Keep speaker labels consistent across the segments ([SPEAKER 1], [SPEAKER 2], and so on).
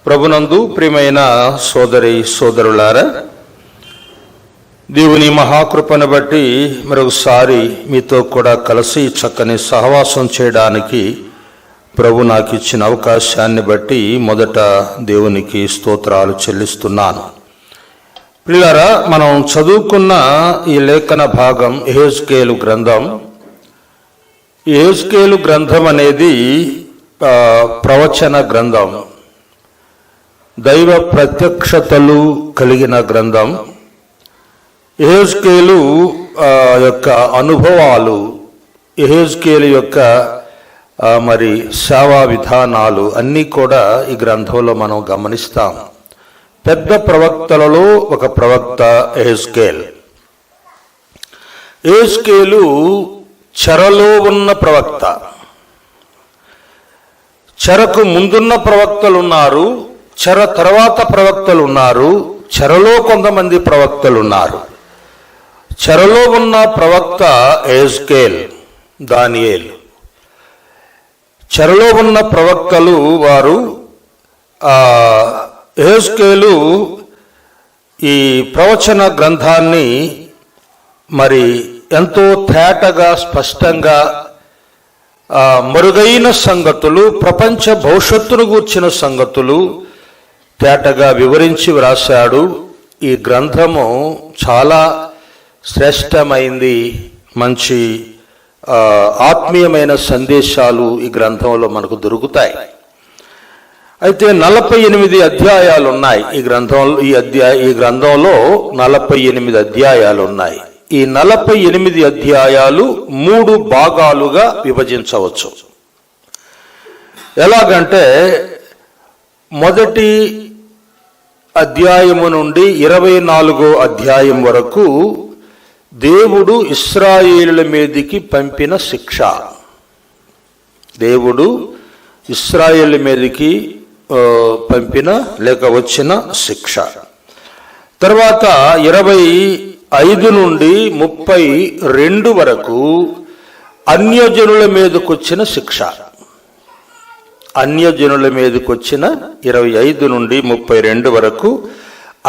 [SPEAKER 1] ప్రభునందు ప్రియమైన సోదరి సోదరులారా, దేవుని మహాకృపను బట్టి మరొకసారి మీతో కూడా కలిసి చక్కని సహవాసం చేయడానికి ప్రభు నాకు ఇచ్చిన అవకాశాన్ని బట్టి మొదట దేవునికి స్తోత్రాలు చెల్లిస్తున్నాను. ప్రియులారా, మనం చదువుకున్న ఈ లేఖన భాగం యెహెజ్కేలు గ్రంథం. యెహెజ్కేలు గ్రంథం అనేది ప్రవచన గ్రంథం, దైవ ప్రత్యక్షతలు కలిగిన గ్రంథం. యెహెజ్కేలు యొక్క అనుభవాలు, యెహెజ్కేలు యొక్క మరి సేవా విధానాలు అన్నీ కూడా ఈ గ్రంథంలో మనం గమనిస్తాం. పెద్ద ప్రవక్తలలో ఒక ప్రవక్త యెహెజ్కేలు. యెహెజ్కేలు చెరలో ఉన్న ప్రవక్త. చెరకు ముందున్న ప్రవక్తలు ఉన్నారు, చెర తర్వాత ప్రవక్తలు ఉన్నారు, చెరలో కొంతమంది ప్రవక్తలు ఉన్నారు. చెరలో ఉన్న ప్రవక్త యెహెజ్కేలు, దానియేలు. చెరలో ఉన్న ప్రవక్తలు వారు. యెహెజ్కేలు ఈ ప్రవచన గ్రంథాన్ని మరి ఎంతో తేటగా, స్పష్టంగా మరుగైన సంగతులు, ప్రపంచ భవిష్యత్తును గూర్చిన సంగతులు తేటగా వివరించి వ్రాశాడు. ఈ గ్రంథము చాలా శ్రేష్టమైంది. మంచి ఆత్మీయమైన సందేశాలు ఈ గ్రంథంలో మనకు దొరుకుతాయి. అయితే 48 అధ్యాయాలు ఉన్నాయి ఈ గ్రంథంలో. ఈ గ్రంథంలో 48 అధ్యాయాలు ఉన్నాయి. ఈ 48 అధ్యాయాలు 3 భాగాలుగా విభజించవచ్చు. ఎలాగంటే, మొదటి అధ్యాయము నుండి 24వ అధ్యాయం వరకు దేవుడు ఇశ్రాయేలుల మీదికి పంపిన శిక్ష. దేవుడు ఇశ్రాయేలు మీదికి పంపిన లేక వచ్చిన శిక్ష. తర్వాత 25 నుండి 32 వరకు అన్యజనుల మీదకి వచ్చిన శిక్ష. అన్యజనుల మీదకి వచ్చిన 25 నుండి 32 వరకు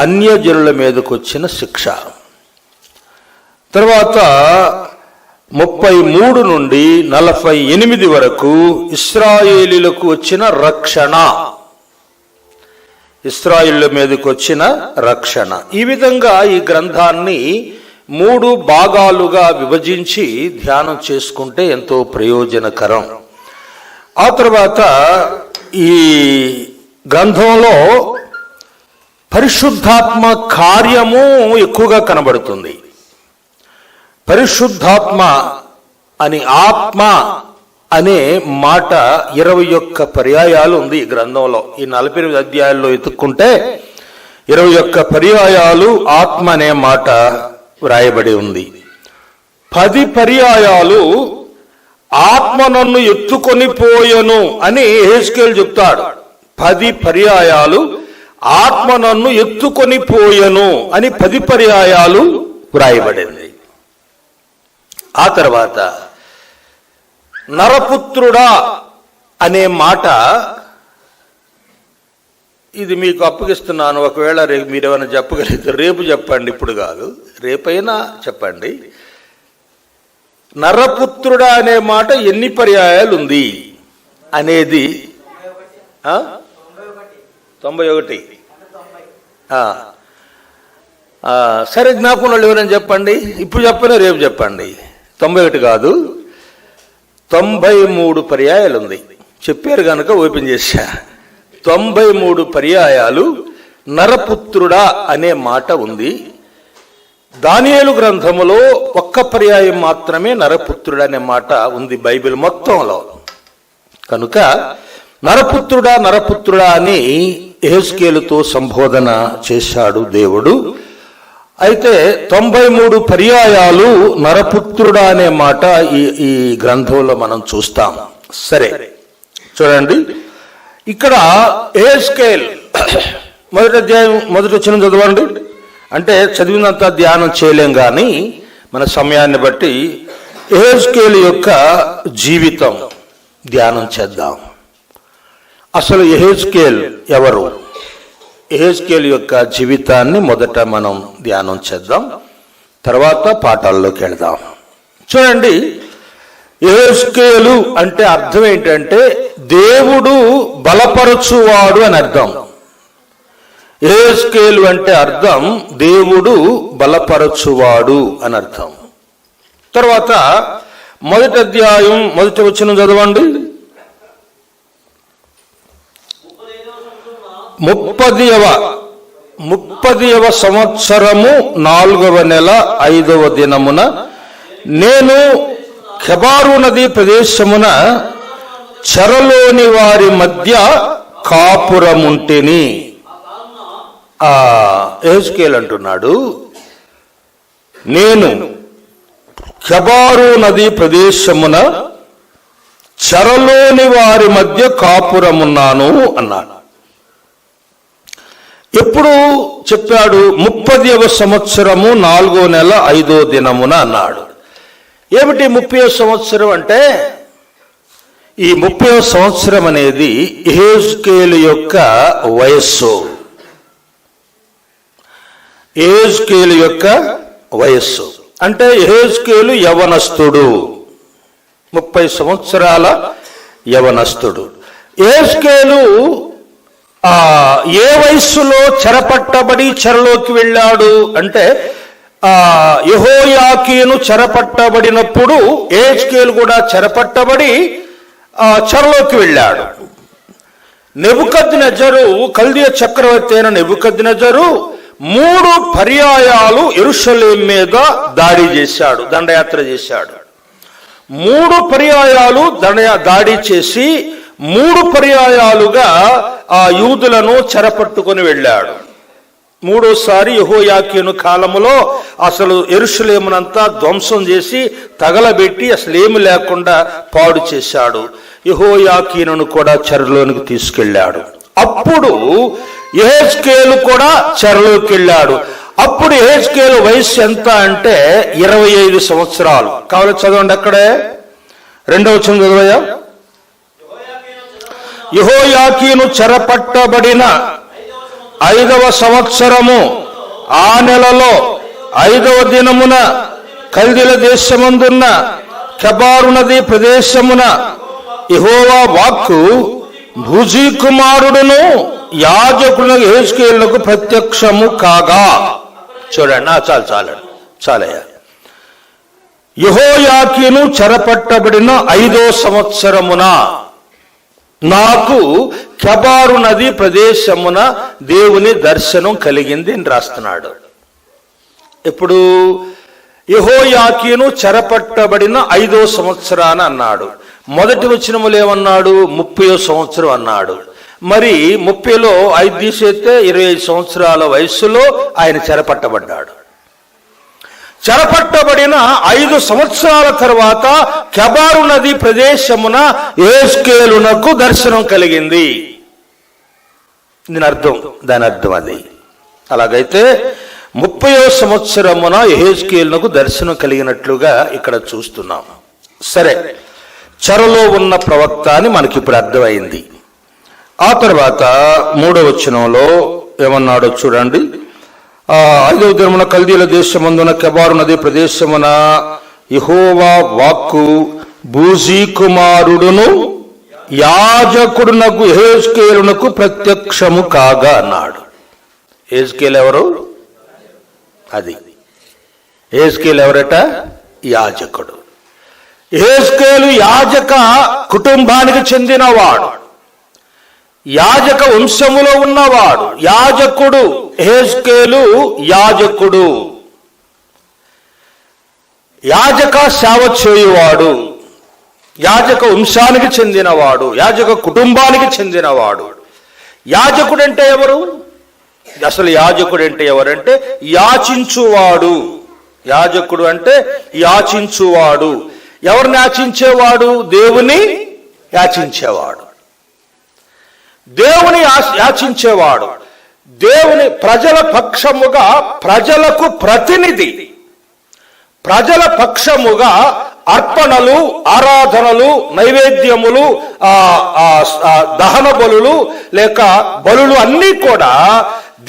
[SPEAKER 1] అన్యజనుల మీదకి వచ్చిన శిక్ష. తర్వాత 33 నుండి 48 వరకు ఇశ్రాయేలీలకు వచ్చిన రక్షణ. ఇశ్రాయేలు మీదకి వచ్చిన రక్షణ. ఈ విధంగా ఈ గ్రంథాన్ని 3 భాగాలుగా విభజించి ధ్యానం చేసుకుంటే ఎంతో ప్రయోజనకరం. ఆ తర్వాత ఈ గ్రంథంలో పరిశుద్ధాత్మ కార్యము ఎక్కువగా కనబడుతుంది. పరిశుద్ధాత్మ అని, ఆత్మ అనే మాట 21 పర్యాయాలు ఉంది ఈ గ్రంథంలో. ఈ 48 అధ్యాయాల్లో ఎత్తుక్కుంటే 21 పర్యాయాలు ఆత్మ అనే మాట వ్రాయబడి ఉంది. 10 పర్యాయాలు ఆత్మ నన్ను ఎత్తుకొని పోయెను అని యెహెజ్కేలు చెప్తాడు. 10 పర్యాయాలు ఆత్మ నన్ను ఎత్తుకొని పోయెను అని 10 పర్యాయాలు వ్రాయబడింది. ఆ తర్వాత నరపుత్రుడా అనే మాట, ఇది మీకు అప్పగిస్తున్నాను. ఒకవేళ రేపు మీరు ఏమైనా చెప్పగలిగితే రేపు చెప్పండి, ఇప్పుడు కాదు, రేపైనా చెప్పండి. నరపుత్రుడా అనే మాట ఎన్ని పర్యాయాలు ఉంది అనేది 91. సరే, జ్ఞాపకం వాళ్ళు ఎవరైనా చెప్పండి. ఇప్పుడు చెప్పినా రేపు చెప్పండి. 91 కాదు, 93 పర్యాయాలు ఉంది. చెప్పారు కనుక ఓపెన్ చేశా. 93 పర్యాయాలు నరపుత్రుడా అనే మాట ఉంది. దానియేలు గ్రంథములో 1 పర్యాయం మాత్రమే నరపుత్రుడా అనే మాట ఉంది బైబిల్ మొత్తంలో. కనుక నరపుత్రుడా నరపుత్రుడా అని యెహెజ్కేలుతో సంబోధన చేశాడు దేవుడు. అయితే 93 పర్యాయాలు నరపుత్రుడా అనే మాట ఈ గ్రంథంలో మనం చూస్తాం. సరే, చూడండి, ఇక్కడ యెహెజ్కేలు మొదటి అధ్యాయం మొదటి వచనం చదవండి. అంటే చదివినంత ధ్యానం చేయలేం, కానీ మన సమయాన్ని బట్టి యెహెజ్కేలు యొక్క జీవితం ధ్యానం చేద్దాం. అసలు యెహెజ్కేలు ఎవరు? యెహెజ్కేలు యొక్క జీవితాన్ని మొదట మనం ధ్యానం చేద్దాం, తర్వాత పాఠాల్లోకి వెళదాం. చూడండి, యెహెజ్కేలు అంటే అర్థం ఏంటంటే దేవుడు బలపరచువాడు అని అర్థం. యెహెజ్కేలు అంటే అర్థం దేవుడు బలపరచువాడు అని అర్థం. తర్వాత మొదటి అధ్యాయం మొదటి వచనం చదవండి. 30వ సంవత్సరము 4వ నెల 5వ దినమున నేను కెబారు నది ప్రదేశమున చెరలోని వారి మధ్య కాపురముంటిని. యెహెజ్కేలు అంటున్నాడు, నేను కెబారు నది ప్రదేశమున చెరలోని వారి మధ్య కాపురమున్నాను అన్నాడు. ఎప్పుడు చెప్పాడు? 30వ సంవత్సరము 4వ నెల 5వ దినమున అన్నాడు. ఏమిటి 30వ సంవత్సరం అంటే? ఈ 30వ సంవత్సరం అనేది యెహెజ్కేలు యొక్క వయస్సు. యెహెజ్కేలు యొక్క వయస్సు అంటే యెహెజ్కేలు యవనస్తుడు, 30 సంవత్సరాల యవనస్తుడు. యెహెజ్కేలు ఏ వయస్సులో చెరపట్టబడి చెరలోకి వెళ్ళాడు అంటే, యెహోయాకీను చెరపట్టబడినప్పుడు యెహెజ్కేలు కూడా చెరపట్టబడి చెరలోకి వెళ్ళాడు. నెబుకద్నెజరు, కల్దీయ చక్రవర్తి అయిన నెబుకద్నెజరు 3 పర్యాయాలు యెరూషలేం మీద దాడి చేశాడు, దండయాత్ర చేశాడు. 3 పర్యాయాలు దాడి చేసి 3 పర్యాయాలుగా ఆ యూదులను చెరపట్టుకొని వెళ్ళాడు. 3వసారి యెహోయాకీను కాలములో అసలు యెరూషలేమునంతా ధ్వంసం చేసి తగలబెట్టి అసలు ఏమి లేకుండా పాడు చేశాడు. యెహోయాకీనును కూడా చెరలోనికి తీసుకెళ్ళాడు. అప్పుడు యెహెజ్కేలు కూడా చెరలోకి వెళ్ళాడు. అప్పుడు యెహెజ్కేలు వయస్సు ఎంత అంటే 25 సంవత్సరాలు. కావాలి చదవండి, అక్కడే 2వ వచనం చదవయ్యా. యెహోయాకీను చెరపట్టబడిన 5వ సంవత్సరము ఆ నెలలో 5వ దినమున కల్దీల దేశమందున్న కెబారు నది ప్రదేశమున యెహోవా వాక్కు బూజీ కుమారుడును యాజకుడు యెహెజ్కేలునకు ప్రత్యక్షము కాగా. చూడండి, చాలయ్యా. యెహోయాకీను చెరపట్టబడిన 5వ సంవత్సరమున నాకు కెబారు నది ప్రదేశమున దేవుని దర్శనం కలిగింది అని రాస్తున్నాడు. ఇప్పుడు యెహోయాకీను చెరపట్టబడిన 5వ సంవత్సరాన అన్నాడు. మొదటి వచనములు ఏమన్నాడు? 30వ సంవత్సరం అన్నాడు. మరి 30లో 5 తీసేస్తే 25 సంవత్సరాల వయస్సులో ఆయన చెరపట్టబడ్డాడు. చెరపట్టబడిన 5 సంవత్సరాల తర్వాత కెబారు నది ప్రదేశమున యెహెజ్కేలునకు దర్శనం కలిగింది. దాని అర్థం అది. అలాగైతే 30వ సంవత్సరమున యెహెజ్కేలునకు దర్శనం కలిగినట్లుగా ఇక్కడ చూస్తున్నాం. సరే, చెరలో ఉన్న ప్రవక్త అని మనకి ఇప్పుడు అర్థమైంది. ఆ తర్వాత 3వ వచనంలో ఏమన్నాడో చూడండి. 5వ దినమున కల్దీల దేశమందున కెబారు నది ప్రదేశమున యెహోవా వాక్కు బూజీ కుమారుడును యాజకుడునకు యెహెజ్కేలునకు ప్రత్యక్షము కాగా అన్నాడు. యెహెజ్కేలు ఎవరు? అది యెహెజ్కేలు ఎవరట? యాజకుడు. యెహెజ్కేలు యాజక కుటుంబానికి చెందినవాడు, యాజక వంశములో ఉన్నవాడు, యాజకుడు. యెహెజ్కేలు యాజకుడు, యాజక సేవ చేయువాడు, యాజక వంశానికి చెందినవాడు, యాజక కుటుంబానికి చెందినవాడు. యాజకుడు అంటే ఎవరు? అసలు యాజకుడు అంటే ఎవరంటే యాచించువాడు. యాజకుడు అంటే యాచించువాడు. ఎవరిని యాచించేవాడు? దేవుని యాచించేవాడు. దేవుని యాచించేవాడు, దేవుని ప్రజల పక్షముగా, ప్రజలకు ప్రతినిధి, ప్రజల పక్షముగా అర్పణలు, ఆరాధనలు, నైవేద్యములు, దహన బలులు లేక బలులు అన్నీ కూడా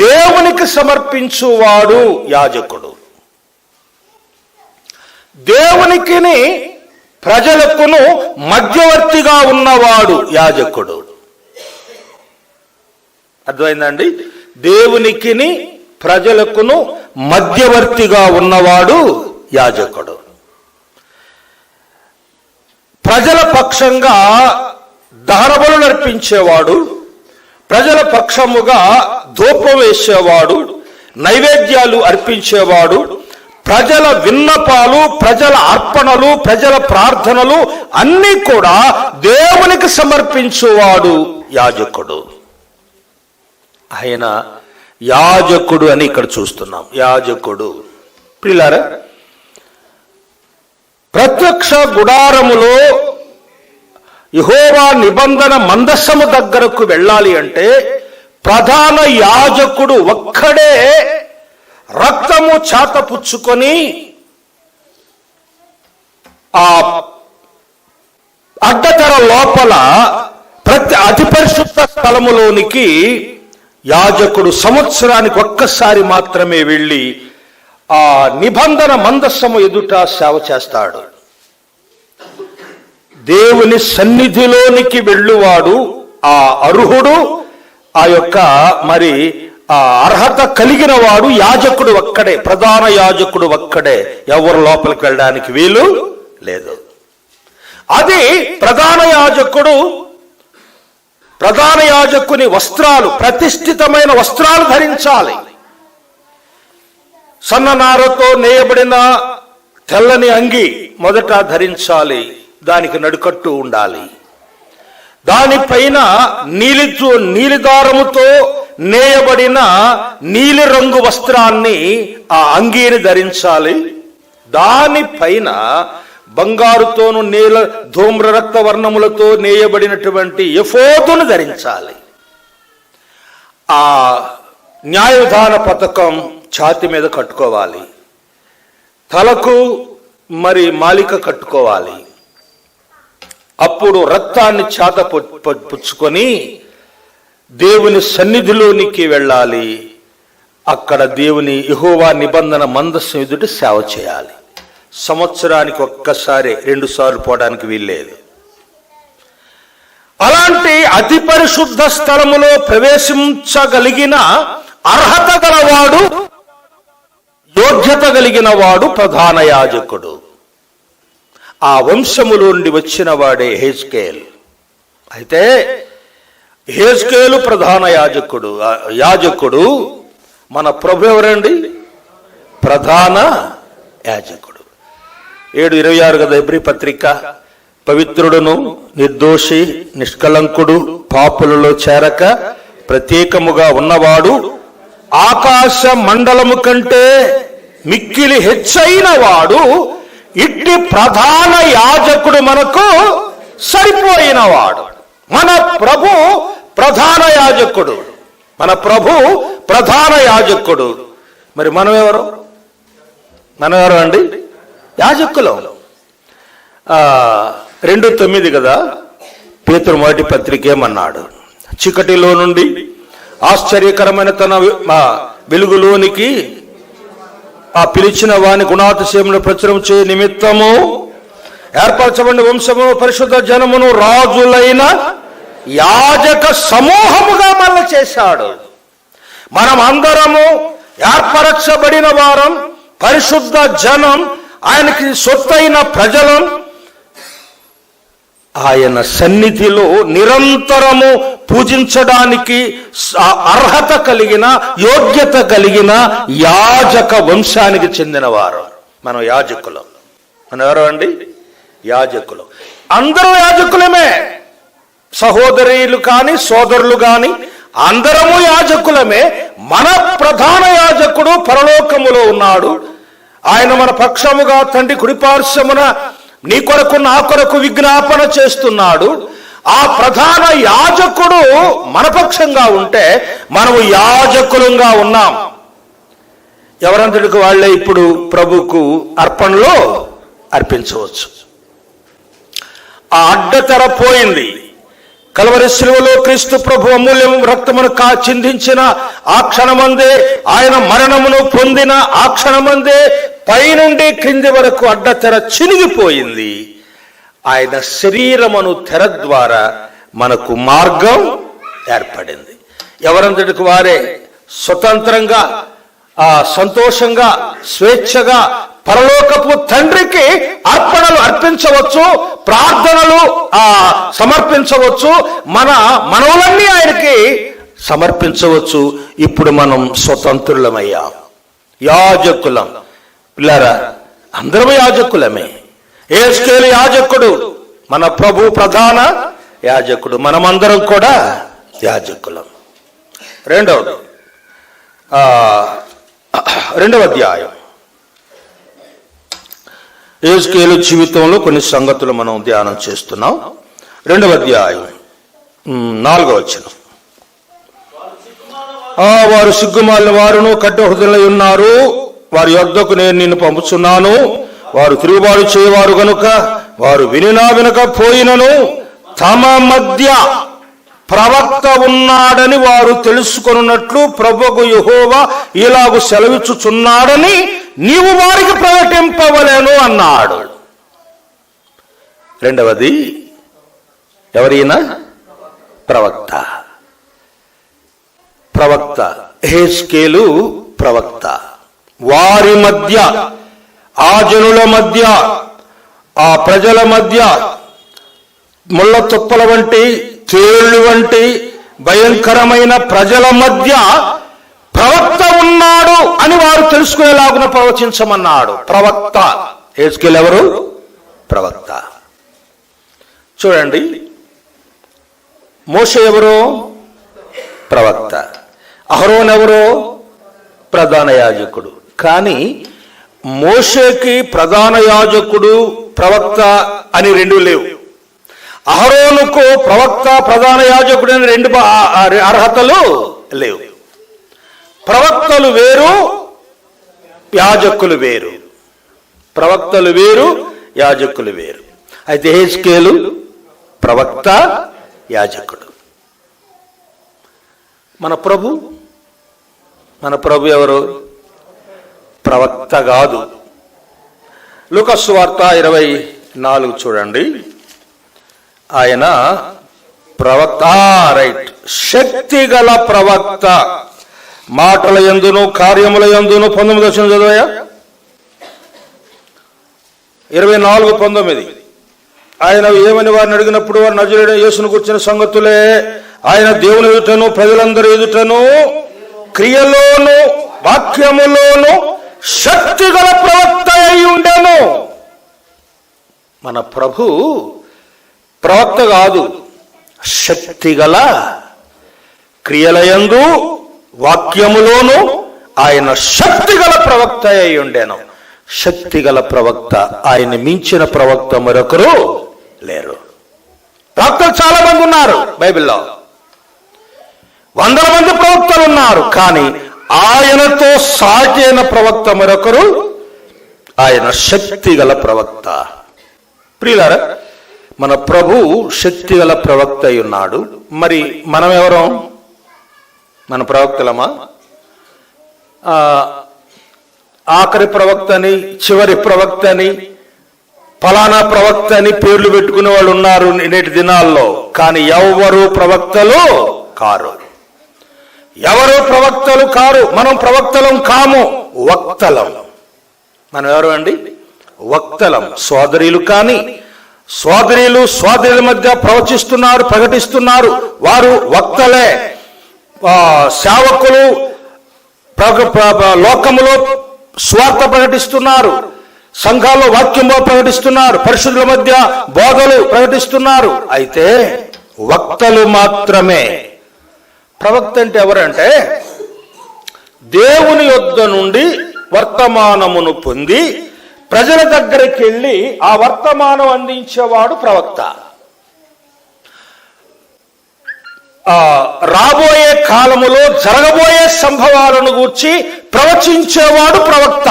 [SPEAKER 1] దేవునికి సమర్పించువాడు యాజకుడు. దేవునికిని ప్రజలకును మధ్యవర్తిగా ఉన్నవాడు యాజకుడు. అర్థమైందండి? దేవునికిని ప్రజలకును మధ్యవర్తిగా ఉన్నవాడు యాజకుడు. ప్రజల పక్షంగా దహనబలులు అర్పించేవాడు, ప్రజల పక్షముగా ధూపం వేసేవాడు, నైవేద్యాలు అర్పించేవాడు, ప్రజల విన్నపాలు, ప్రజల అర్పణలు, ప్రజల ప్రార్థనలు అన్నీ కూడా దేవునికి సమర్పించువాడు యాజకుడు. ఆయన యాజకుడు అని ఇక్కడ చూస్తున్నాం. యాజకుడు ప్రియులారా, ప్రత్యక్ష గుడారములో యెహోవా నిబంధన మందసము దగ్గరకు వెళ్ళాలి అంటే ప్రధాన యాజకుడు ఒక్కడే రక్తము చాతపుచ్చుకొని ఆ అడ్డతెర లోపల అతి పరిశుద్ధ స్థలములోనికి యాజకుడు సంవత్సరానికి ఒక్కసారి మాత్రమే వెళ్ళి ఆ నిబంధన మందస్సము ఎదుట సేవ చేస్తాడు. దేవుని సన్నిధిలోనికి వెళ్ళువాడు ఆ అర్హుడు, ఆ యొక్క మరి ఆ అర్హత కలిగిన వాడు యాజకుడు ఒక్కడే, ప్రధాన యాజకుడు ఒక్కడే. ఎవరు లోపలికి వెళ్ళడానికి వీలు లేదు. అది ప్రధాన యాజకుని వస్త్రాలు, ప్రతిష్ఠితమైన వస్త్రాలు ధరించాలి. సన్ననారతో నేయబడిన తెల్లని అంగి మొదట ధరించాలి, దానికి నడుకట్టు ఉండాలి. దానిపైన నీలిదారముతో నేయబడిన నీలి రంగు వస్త్రాన్ని, ఆ అంగీని ధరించాలి. దానిపైన బంగారుతోను ధూమ్ర రక్త వర్ణములతో నేయబడినటువంటి ఎఫోదును ధరించాలి. ఆ న్యాయ విధాన పథకం ఛాతి మీద కట్టుకోవాలి, తలకు మరి మాలిక కట్టుకోవాలి. అప్పుడు రక్తాన్ని చేత పుచ్చుకొని దేవుని సన్నిధిలోనికి వెళ్ళాలి. అక్కడ దేవుని యెహోవా నిబంధన మందస్సు ఎదుట సేవ చేయాలి. సంవత్సరానికి ఒక్కసారి, 2 సార్లు పోవడానికి వీల్లేదు. అలాంటి అతి పరిశుద్ధ స్థలములో ప్రవేశించగలిగిన అర్హత గలవాడు, యోగ్యత కలిగిన వాడు ప్రధాన యాజకుడు. ఆ వంశములో నుండి వచ్చిన వాడే యెహెజ్కేలు. అయితే యెహెజ్కేలు ప్రధాన యాజకుడు. మన ప్రభు ఎవరండి? ప్రధాన యాజకుడు. 7:26 కదా హెబ్రీ పత్రిక. పవిత్రుడును నిర్దోషి నిష్కలంకుడు పాపులలో చేరక ప్రత్యేకముగా ఉన్నవాడు, ఆకాశ మండలము కంటే మిక్కిలి హెచ్చైన వాడు, ఇట్టి ప్రధాన యాజకుడు మనకు సరిపోయినవాడు. మన ప్రభు ప్రధాన యాజకుడు. మరి మనం ఎవరు అండి? యాజకులం. 2:9 కదా పేతురు మొదటి పత్రిక ఏమన్నాడు? చీకటిలో నుండి ఆశ్చర్యకరమైన తన వెలుగులోనికి ఆ పిలిచిన వాని గుణాతిశయమును ప్రచురం చేయ నిమిత్తము ఏర్పరచబడిన వంశము, పరిశుద్ధ జనమును, రాజులైన యాజక సమూహముగా మన చేశాడు. మనం అందరము ఏర్పరచబడిన వారం, పరిశుద్ధ జనం, ఆయనకి సొత్తైన ప్రజలం. ఆయన సన్నిధిలో నిరంతరము పూజించడానికి అర్హత కలిగిన, యోగ్యత కలిగిన యాజక వంశానికి చెందినవారు మనం యాజకులం. మనం ఎవరు అండి? యాజకులు. అందరూ యాజకులమే, సహోదరులు కాని సోదరులు కాని అందరము యాజకులమే. మన ప్రధాన యాజకుడు పరలోకములో ఉన్నాడు. ఆయన మన పక్షముగా తండ్రి కుడిపార్శ్వమున నీ కొరకు నా కొరకు విజ్ఞాపన చేస్తున్నాడు. ఆ ప్రధాన యాజకుడు మన పక్షంగా ఉంటే మనము యాజకులంగా ఉన్నాం. ఎవరంతటికి వాళ్ళే ఇప్పుడు ప్రభుకు అర్పణలో అర్పించవచ్చు. ఆ అడ్డతెర పోయింది. కల్వరి శిలువలో క్రీస్తు ప్రభు అమూల్యం రక్తమును చిందించిన ఆ క్షణమందే, ఆయన మరణమును పొందిన ఆ క్షణమందే పైనుండి క్రింది వరకు అడ్డతెర చినిగిపోయింది. ఆయన శరీరమును తెర ద్వారా మనకు మార్గం ఏర్పడింది. ఎవరంతటికి వారే స్వతంత్రంగా, సంతోషంగా, స్వేచ్ఛగా పరలోకపు తండ్రికి అర్పణలు అర్పించవచ్చు, ప్రార్థనలు సమర్పించవచ్చు, మన మనవులన్నీ ఆయనకి సమర్పించవచ్చు. ఇప్పుడు మనం స్వతంత్రులమయ్యాం, యాజకులం. పిల్లరా, అందరం యాజకులమే. యెహెజ్కేలు యాజకుడు, మన ప్రభు ప్రధాన యాజకుడు, మనమందరం కూడా యాజకులం. రెండవ అధ్యాయం, యెహెజ్కేలు జీవితంలో కొన్ని సంగతులు మనం ధ్యానం చేస్తున్నాం. 2వ అధ్యాయం 4వ వచనం. వారు సిగ్గుమాలిన వారును కఠిన హృదయులై ఉన్నారు, వారి యొద్దకు నేను నిన్ను పంపుచున్నాను. వారు తిరుగుబాటు చేయవారు గనుక వారు వినినా వినకపోయినను తమ మధ్య ప్రవక్త ఉన్నాడని వారు తెలుసుకొనున్నట్లు ప్రభువు యెహోవా ఇలాగు సెలవిచ్చుచున్నాడని నీవు వారికి ప్రకటింపవలెను అన్నాడు. రెండవది, ఎవరైనా ప్రవక్త. యెహెజ్కేలు ప్రవక్త. వారి మధ్య, ఆ జనుల మధ్య, ఆ ప్రజల మధ్య ముళ్ళ తుప్పల వంటి, తేళ్లు వంటి భయంకరమైన ప్రజల మధ్య ప్రవక్త ఉన్నాడు అని వారు తెలుసుకునేలాగున ప్రవచించమన్నాడు. ప్రవక్త. యెహెజ్కేలు ఎవరు? ప్రవక్త. చూడండి, మోషే ఎవరు? ప్రవక్త. అహరోన్ ఎవరు? ప్రధాన యాజకుడు. కానీ మోషేకి ప్రధాన యాజకుడు, ప్రవక్త అని రెండు లేవు. అహరోనుకు ప్రవక్త, ప్రధాన యాజకుడు అని రెండు అర్హతలు లేవు. ప్రవక్తలు వేరు, యాజకులు వేరు. ప్రవక్తలు వేరు, యాజకులు వేరు. అయితే యెహెజ్కేలు ప్రవక్త, యాజకుడు. మన ప్రభు ఎవరు? ప్రవక్త కాదు. లూకా సువార్త 24 చూడండి. ఆయన ప్రవక్త, రైట్, శక్తి గల ప్రవక్త, మాటల యందును కార్యముల యందును. 19 వచనం చదవయా. 24:19. ఆయన ఏమని వారిని అడిగినప్పుడు వారు నజరేయుడైన యేసును గురించిన సంగతులే ఆయన దేవుని ఎదుటను ప్రజలందరి ఎదుటను క్రియలోను వాక్యములోను శక్తి గల ప్రవక్త అయి ఉండెను. మన ప్రభు ప్రవక్త కాదు, శక్తి గల, క్రియలయందు వాక్యములోను ఆయన శక్తి గల ప్రవక్త అయి ఉండెను. శక్తి గల ప్రవక్త, ఆయన మించిన ప్రవక్త మరొకరు లేరు. ప్రవక్తలు చాలా మంది ఉన్నారు బైబిల్లో, వందల మంది ప్రవక్తలు ఉన్నారు. కానీ ఆయనతో సాటి అయిన ప్రవక్త మరొకరు, ఆయన శక్తి గల ప్రవక్త. ప్రియులారా, మన ప్రభు శక్తి గల ప్రవక్త అయి ఉన్నాడు. మరి మనం ఎవరం? మన ప్రవక్తలమా? ఆఖరి ప్రవక్త అని, చివరి ప్రవక్త అని, ఫలానా ప్రవక్త అని పేర్లు పెట్టుకునే వాళ్ళు ఉన్నారు నేటి దినాల్లో. కానీ ఎవరు ప్రవక్తలు కారు. ఎవరు ప్రవక్తలు కారు. మనం ప్రవక్తలం కాము, వక్తలం. మనం ఎవరు అండి? వక్తలం. సోదరీలు కానీ, సోదరుల మధ్య ప్రవచిస్తున్నారు, ప్రకటిస్తున్నారు, వారు వక్తలే. సేవకులు లోకములో స్వార్థ ప్రకటిస్తున్నారు, సంఘాల్లో వాక్యంలో ప్రకటిస్తున్నారు, పరిశుద్ధుల మధ్య బోధలు ప్రకటిస్తున్నారు. అయితే వక్తలు మాత్రమే. ప్రవక్త అంటే ఎవరంటే దేవుని యొద్ద నుండి వర్తమానమును పొంది ప్రజల దగ్గరికి వెళ్ళి ఆ వర్తమానం అందించేవాడు ప్రవక్త. రాబోయే కాలములో జరగబోయే సంభవాలను గూర్చి ప్రవచించేవాడు ప్రవక్త.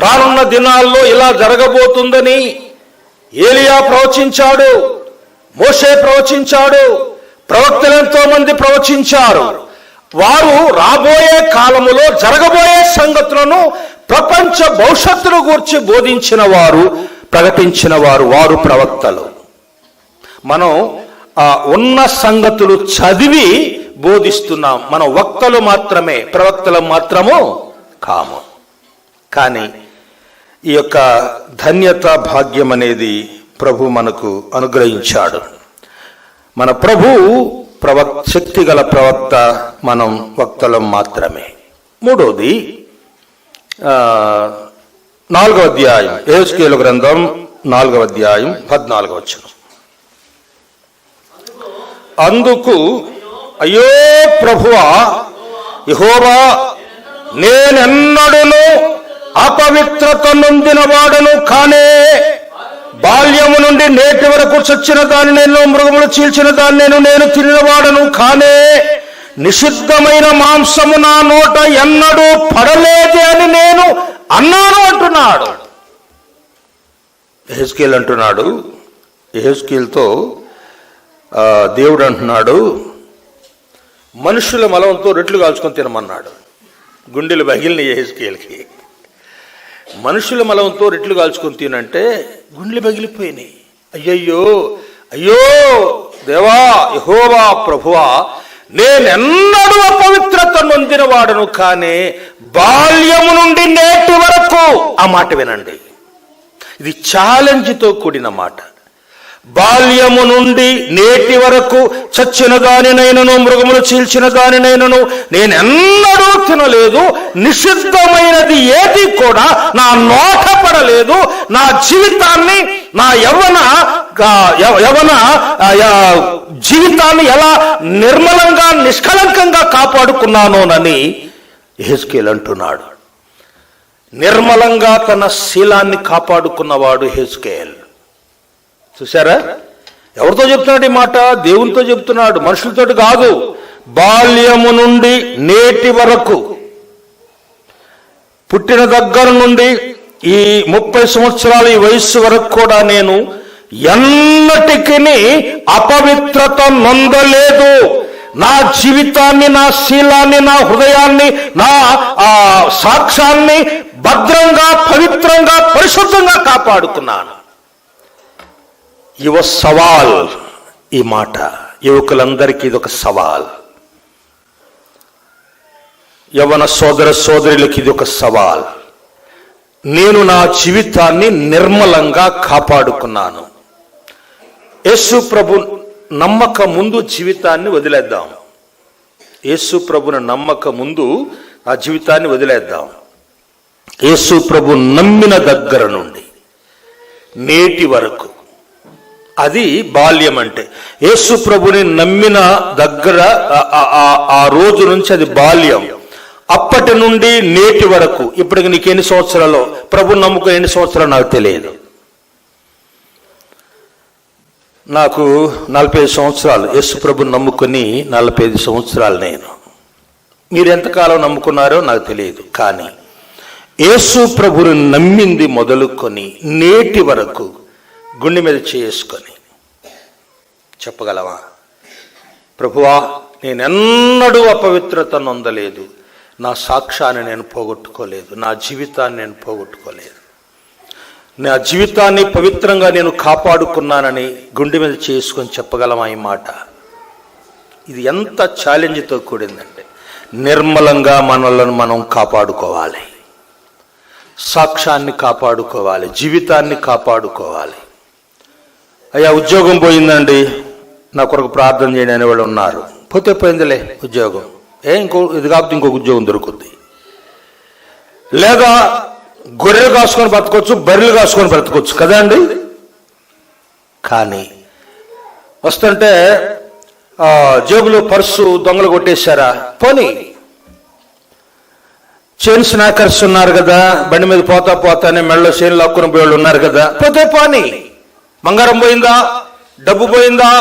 [SPEAKER 1] రానున్న దినాల్లో ఇలా జరగబోతుందని ఏలియా ప్రవచించాడు. మోషే ప్రవచించాడు, ప్రవక్తలు ఎంతో మంది ప్రవచించారు. వారు రాబోయే కాలములో జరగబోయే సంగతులను ప్రపంచ భవిష్యత్తును గూర్చి బోధించిన వారు, ప్రకటించిన వారు, వారు ప్రవక్తలు. మనం ఉన్న సంగతులు చదివి బోధిస్తున్నాం. మనం వక్తలు మాత్రమే, ప్రవక్తలు మాత్రము కాము. కానీ ఈ యొక్క ధన్యత, భాగ్యం అనేది ప్రభు మనకు అనుగ్రహించాడు. మన ప్రభు శక్తి గల ప్రవక్త, మనం వక్తలం మాత్రమే. మూడవది 4వ అధ్యాయం, యెహెజ్కేలు గ్రంథం 4వ అధ్యాయం 14వ వచనం. అందుకు అయ్యో ప్రభువా యెహోవా, నేనెన్నడూను అపవిత్రత నొందిన వాడను కానే. బాల్యము నుండి నేటి వరకు చచ్చిన దాన్ని నేను, మృగములు చీల్చిన దాన్ని నేను తినిన వాడను కానే. నిషిద్ధమైన మాంసము నా నోట ఎన్నడూ పడలేదే అని నేను అన్నాను అంటున్నాడు. యెహెజ్కేలు అంటున్నాడు. యెహెజ్కేలుతో దేవుడు అంటున్నాడు, మనుషుల మలంతో రొట్టెలు కాల్చుకొని తినమన్నాడు. గుండెలు పగిలిన యెహెజ్కేలుకి. మనుషుల మలంతో రొట్టెలు కాల్చుకొని తినంటే గుండెలు పగిలిపోయినాయి. అయ్యయ్యో, అయ్యో దేవా యెహోవా ప్రభువా, నేనెన్నడూ అపవిత్రత నొందిన వాడను కానే బాల్యము నుండి నేటి వరకు. ఆ మాట వినండి, ఇది ఛాలెంజ్తో కూడిన మాట. బాల్యము నుండి నేటి వరకు చచ్చిన దానినైనను, మృగములు చీల్చిన దానినైనను నేనెన్నడూ తినలేదు. నిషిద్ధమైనది ఏది కూడా నా నోట పడలేదు. నా జీవితాన్ని, నా యవ్వన జీవితాన్ని ఎలా నిర్మలంగా, నిష్కలంకంగా కాపాడుకున్నానోనని యెహెజ్కేలు అంటున్నాడు. నిర్మలంగా తన శీలాన్ని కాపాడుకున్నవాడు యెహెజ్కేలు. చూసారా? ఎవరితో చెప్తున్నాడు ఈ మాట? దేవునితో చెప్తున్నాడు, మనుషులతో కాదు. బాల్యము నుండి నేటి వరకు, పుట్టిన దగ్గర నుండి ఈ 30 సంవత్సరాల ఈ వయస్సు వరకు కూడా నేను ఎన్నటికీ అపవిత్రత నొందలేదు. నా జీవితాన్ని, నా శీలాన్ని, నా హృదయాన్ని, నా సాక్ష్యాన్ని భద్రంగా, పవిత్రంగా, పరిశుద్ధంగా కాపాడుకున్నాను. యువ సవాల్ ఈ మాట. యువకులందరికీ ఇది ఒక సవాల్. యవ్వన సోదర సోదరులకి ఇది ఒక సవాల్. నేను నా జీవితాన్ని నిర్మలంగా కాపాడుకున్నాను. యేసు ప్రభు నమ్మక ముందు జీవితాన్ని వదిలేద్దాం. యేసు ప్రభుని నమ్మక ముందు ఆ జీవితాన్ని వదిలేద్దాం. యేసు ప్రభు నమ్మిన దగ్గర నుండి నేటి వరకు, అది బాల్యం అంటే. యేసు ప్రభుని నమ్మిన దగ్గర ఆ రోజు నుంచి అది బాల్యం. అప్పటి నుండి నేటి వరకు, ఇప్పటికి నీకు ఎన్ని సంవత్సరాలు, ప్రభు నమ్ముకుని ఎన్ని సంవత్సరాలు నాకు తెలియదు. నాకు 45 సంవత్సరాలు. యేసు ప్రభుని నమ్ముకుని 45 సంవత్సరాలు నేను. మీరు ఎంతకాలం నమ్ముకున్నారో నాకు తెలియదు. కానీ యేసు ప్రభుని నమ్మింది మొదలుకొని నేటి వరకు గుండె మీద చేసుకొని చెప్పగలవా? ప్రభువా, నేనెన్నడూ అపవిత్రత నొందలేదు. నా సాక్ష్యాన్ని నేను పోగొట్టుకోలేదు. నా జీవితాన్ని నేను పోగొట్టుకోలేదు. నా జీవితాన్ని పవిత్రంగా నేను కాపాడుకున్నానని గుండె మీద చేసుకొని చెప్పగలమా ఈ మాట? ఇది ఎంత ఛాలెంజ్తో కూడిందంటే, నిర్మలంగా మనలను మనం కాపాడుకోవాలి. సాక్ష్యాన్ని కాపాడుకోవాలి. జీవితాన్ని కాపాడుకోవాలి. అయ్యా, ఉద్యోగం పోయిందండి, నా కొరకు ప్రార్థన చేయని అనేవాళ్ళు ఉన్నారు. పోతే పోయిందిలే ఉద్యోగం, ఇది కాకపోతే ఇంకొక ఉద్యోగం దొరుకుద్ది. లేదా గొర్రెలు కాసుకొని బ్రతకొచ్చు, బర్రెలు కాసుకొని బ్రతకొచ్చు కదా అండి. కానీ వస్తుంటే జేబులో పర్సు దొంగలు కొట్టేశారా, పోనీ. చైన్ స్నాకర్స్ ఉన్నారు కదా, బండి మీద పోతా పోతానే మెడలో చైన్ లాక్కుని పోయేవాళ్ళు ఉన్నారు కదా, పోతే పోనీ. బంగారం పోయిందా, డబ్బు పోయిందా,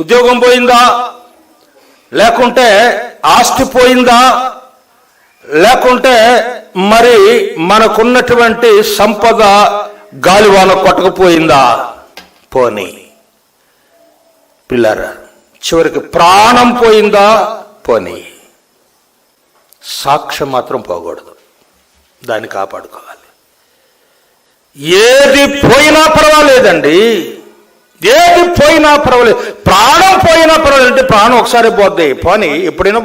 [SPEAKER 1] ఉద్యోగం పోయిందా, లేకుంటే ఆస్తి పోయిందా, లేకుంటే మరి మనకున్నటువంటి సంపద గాలివాన కొట్టకపోయిందా, పోనీ. పిల్లారా, చివరికి ప్రాణం పోయిందా పోనీ, సాక్ష్యం మాత్రం పోకూడదు. దాన్ని కాపాడుకోవాలి. ఏది పోయినా పర్వాలేదండి, ఏది పోయినా పర్వాలేదు. ప్రాణం పోయినా పర్వాలేదు. అంటే ప్రాణం ఒకసారి పోద్ది, పోనీ ఎప్పుడైనా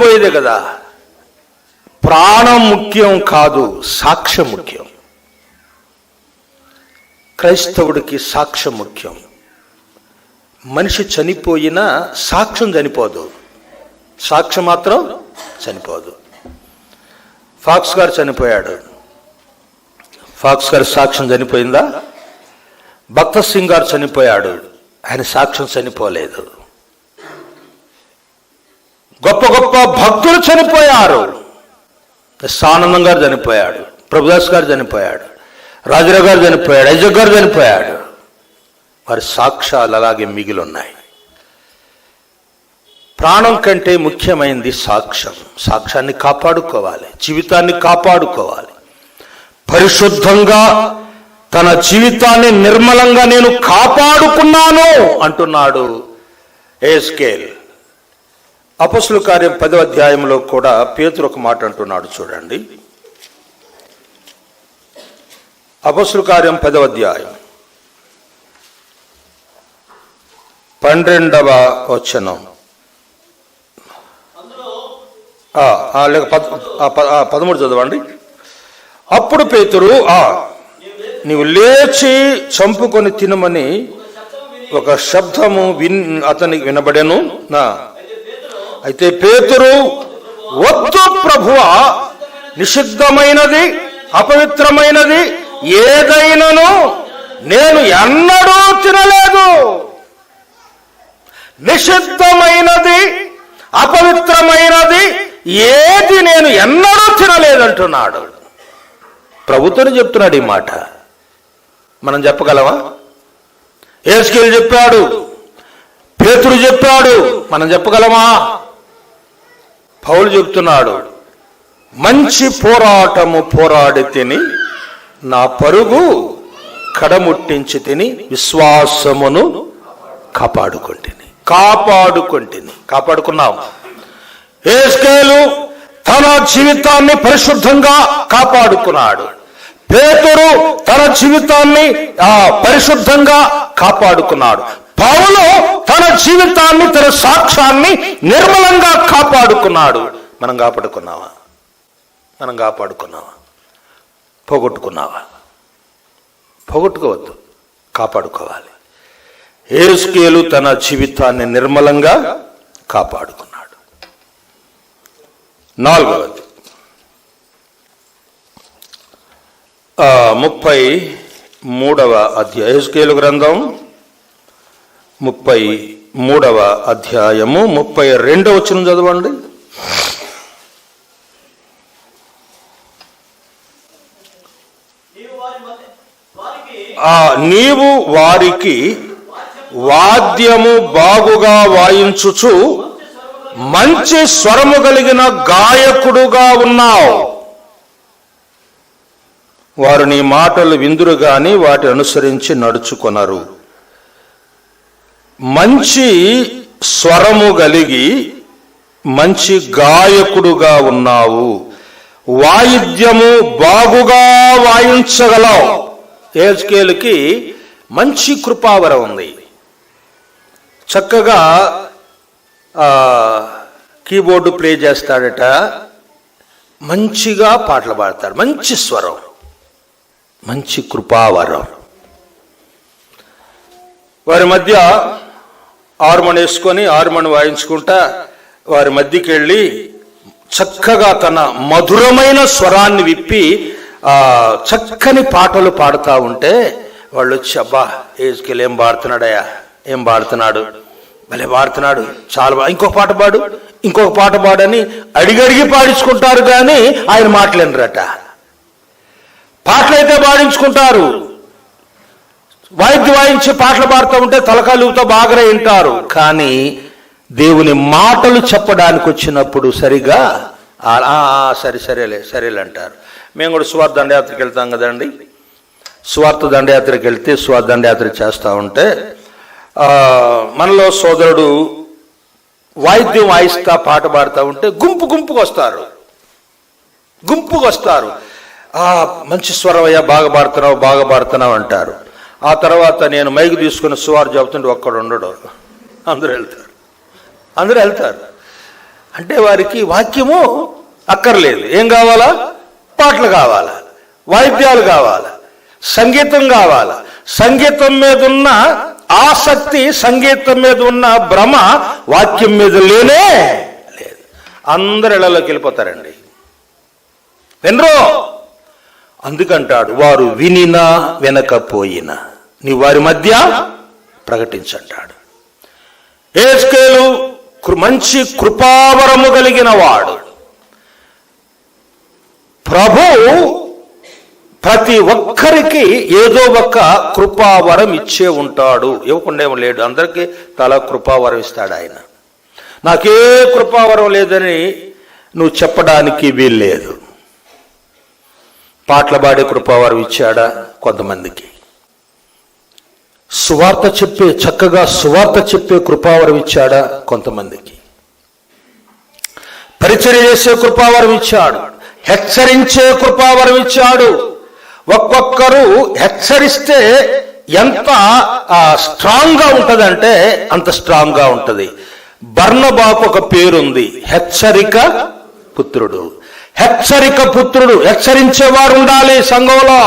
[SPEAKER 1] పోయేదే కదా. ప్రాణం ముఖ్యం కాదు, సాక్ష్యం ముఖ్యం. క్రైస్తవుడికి సాక్ష్యం ముఖ్యం. మనిషి చనిపోయినా సాక్ష్యం చనిపోదు, సాక్ష్యం మాత్రం చనిపోదు. ఫాక్స్ గారు చనిపోయాడు, ఫాక్స్ గారి సాక్ష్యం చనిపోయిందా? భక్త సింగ్ గారు చనిపోయాడు, ఆయన సాక్ష్యం చనిపోలేదు. గొప్ప గొప్ప భక్తులు చనిపోయారు. ఆనందం గారు చనిపోయాడు, ప్రభుదాస్ గారు చనిపోయాడు, రాజరావు గారు చనిపోయాడు, ఐజక్ గారు చనిపోయాడు. వారి సాక్ష్యాలు అలాగే మిగిలి ఉన్నాయి. ప్రాణం కంటే ముఖ్యమైనది సాక్ష్యం. సాక్ష్యాన్ని కాపాడుకోవాలి, జీవితాన్ని కాపాడుకోవాలి. పరిశుద్ధంగా తన జీవితాన్ని నిర్మలంగా నేను కాపాడుకున్నాను అంటున్నాడు ఎహెజ్కేలు. అపొస్తలుల కార్యం 10వ అధ్యాయంలో కూడా పేతురు ఒక మాట అంటున్నాడు, చూడండి. అపొస్తలుల కార్యం 10వ అధ్యాయం 12వ వచనం, లేక 13 చదవండి. అప్పుడు పేతురు, నీవు లేచి చంపుకొని తినమని ఒక శబ్దము అతనికి వినబడెను. అయితే పేతురు, వద్దు ప్రభువా, నిషిద్ధమైనది అపవిత్రమైనది ఏదైనాను నేను ఎన్నడూ తినలేదు. నిషిద్ధమైనది అపవిత్రమైనది ఏది నేను ఎన్నడూ తినలేదంటున్నాడు. ప్రభుత్వం చెప్తున్నాడు ఈ మాట. మనం చెప్పగలమా? ఎహెజ్కేలు చెప్పాడు, పేతురు చెప్పాడు, మనం చెప్పగలమా? పౌలు చెప్తున్నాడు, మంచి పోరాటము పోరాడి తిని నా పరుగు కడముట్టించి తిని విశ్వాసమును కాపాడుకున్నాం. ఎహెజ్కేలు తన జీవితాన్ని పరిశుద్ధంగా కాపాడుకున్నాడు. పేతురు తన జీవితాన్ని పరిశుద్ధంగా కాపాడుకున్నాడు. పౌలు తన జీవితాన్ని, తన సాక్ష్యాన్ని నిర్మలంగా కాపాడుకున్నాడు. మనం కాపాడుకున్నావా? పోగొట్టుకున్నావా? పోగొట్టుకోవద్దు, కాపాడుకోవాలి. ఎహెజ్కేలు తన జీవితాన్ని నిర్మలంగా కాపాడుకున్నాడు. 4వది 33వ అధ్యాయం, ఎహెజ్కేలు గ్రంథం 33వ అధ్యాయము 32వ వచనం చదవండి. నీవు వారికి వాద్యము బాగుగా వాయించుచు మంచి స్వరము కలిగిన గాయకుడుగా ఉన్నావు. వారు నీ మాటలు విందురు గాని వాటి అనుసరించి నడుచుకొనరు. మంచి స్వరము కలిగి మంచి గాయకుడుగా ఉన్నావు, వాయిద్యము బాగుగా వాయించగలవు. ఎహెజ్కేలుకి మంచి కృపావరం ఉంది. చక్కగా కీబోర్డు ప్లే చేస్తాడట, మంచిగా పాటలు పాడతాడు, మంచి స్వరం, మంచి కృపావరం. వారి మధ్య హార్మోన్ వేసుకొని హార్మోన్ వాయించుకుంటా వారి మధ్యకి వెళ్ళి చక్కగా తన మధురమైన స్వరాన్ని విప్పి చక్కని పాటలు పాడుతూ ఉంటే వాళ్ళు వచ్చి, అబ్బా ఎహెజ్కేలు ఏం పాడుతున్నాడయ్యా, ఏం పాడుతున్నాడు, భలే పాడుతున్నాడు, చాలా ఇంకొక పాట పాడని అడిగడిగి పాడించుకుంటారు. కానీ ఆయన మాటలేనరట. పాటలైతే పాడించుకుంటారు, వాయిద్యం వాయించి పాటలు పాడుతూ ఉంటే తలకాలుతో బాగా వింటారు. కానీ దేవుని మాటలు చెప్పడానికి వచ్చినప్పుడు సరిగా సరేలే అంటారు. మేము కూడా సువార్త దండయాత్రకి వెళ్తాం కదండి, సువార్త దండయాత్రకి వెళ్తే సువార్త దండయాత్ర చేస్తూ ఉంటే మనలో సోదరుడు వాయిద్యం వాయిస్తా పాట పాడుతూ ఉంటే గుంపుగా వస్తారు. మంచి స్వరం అయ్యా, బాగా పాడుతున్నావు అంటారు. ఆ తర్వాత నేను మైకు తీసుకుని సువార్త చెబుతుంటే ఒక్కడు ఉండడు, అందరూ వెళ్తారు. అంటే వారికి వాక్యము అక్కర్లేదు. ఏం కావాలా? పాటలు కావాలా, వాయిద్యాలు కావాలా, సంగీతం కావాలా. సంగీతం మీద ఉన్న ఆసక్తి, సంగీతం మీద ఉన్న భ్రమ వాక్యం మీద లేనే లేదు. అందరు ఇళ్లలోకి వెళ్ళిపోతారండి. వినరో, అందుకంటాడు వారు వినినా వినకపోయినా నీ వారి మధ్య ప్రకటించంటాడు. యెహెజ్కేలు మంచి కృపావరము కలిగిన వాడు. ప్రభు ప్రతి ఒక్కరికి ఏదో ఒక కృపావరం ఇచ్చే ఉంటాడు, ఇవ్వకుండా ఏమో లేడు. అందరికీ తల కృపావరం ఇస్తాడు ఆయన. నాకే కృపావరం లేదని నువ్వు చెప్పడానికి వీల్లేదు. పాటలు పాడే కృపావరం ఇచ్చాడా కొంతమందికి, చక్కగా సువార్త చెప్పే కృపావరం ఇచ్చాడా కొంతమందికి, పరిచర్య చేసే కృపావరం ఇచ్చాడు, హెచ్చరించే కృపావరం ఇచ్చాడు. ఒక్కొక్కరు హెచ్చరిస్తే ఎంత స్ట్రాంగ్గా ఉంటుందంటే అంత స్ట్రాంగ్గా ఉంటుంది. బర్నబాకు ఒక పేరుంది, హెచ్చరిక పుత్రుడు. హెచ్చరించేవారు ఉండాలి సంఘంలో.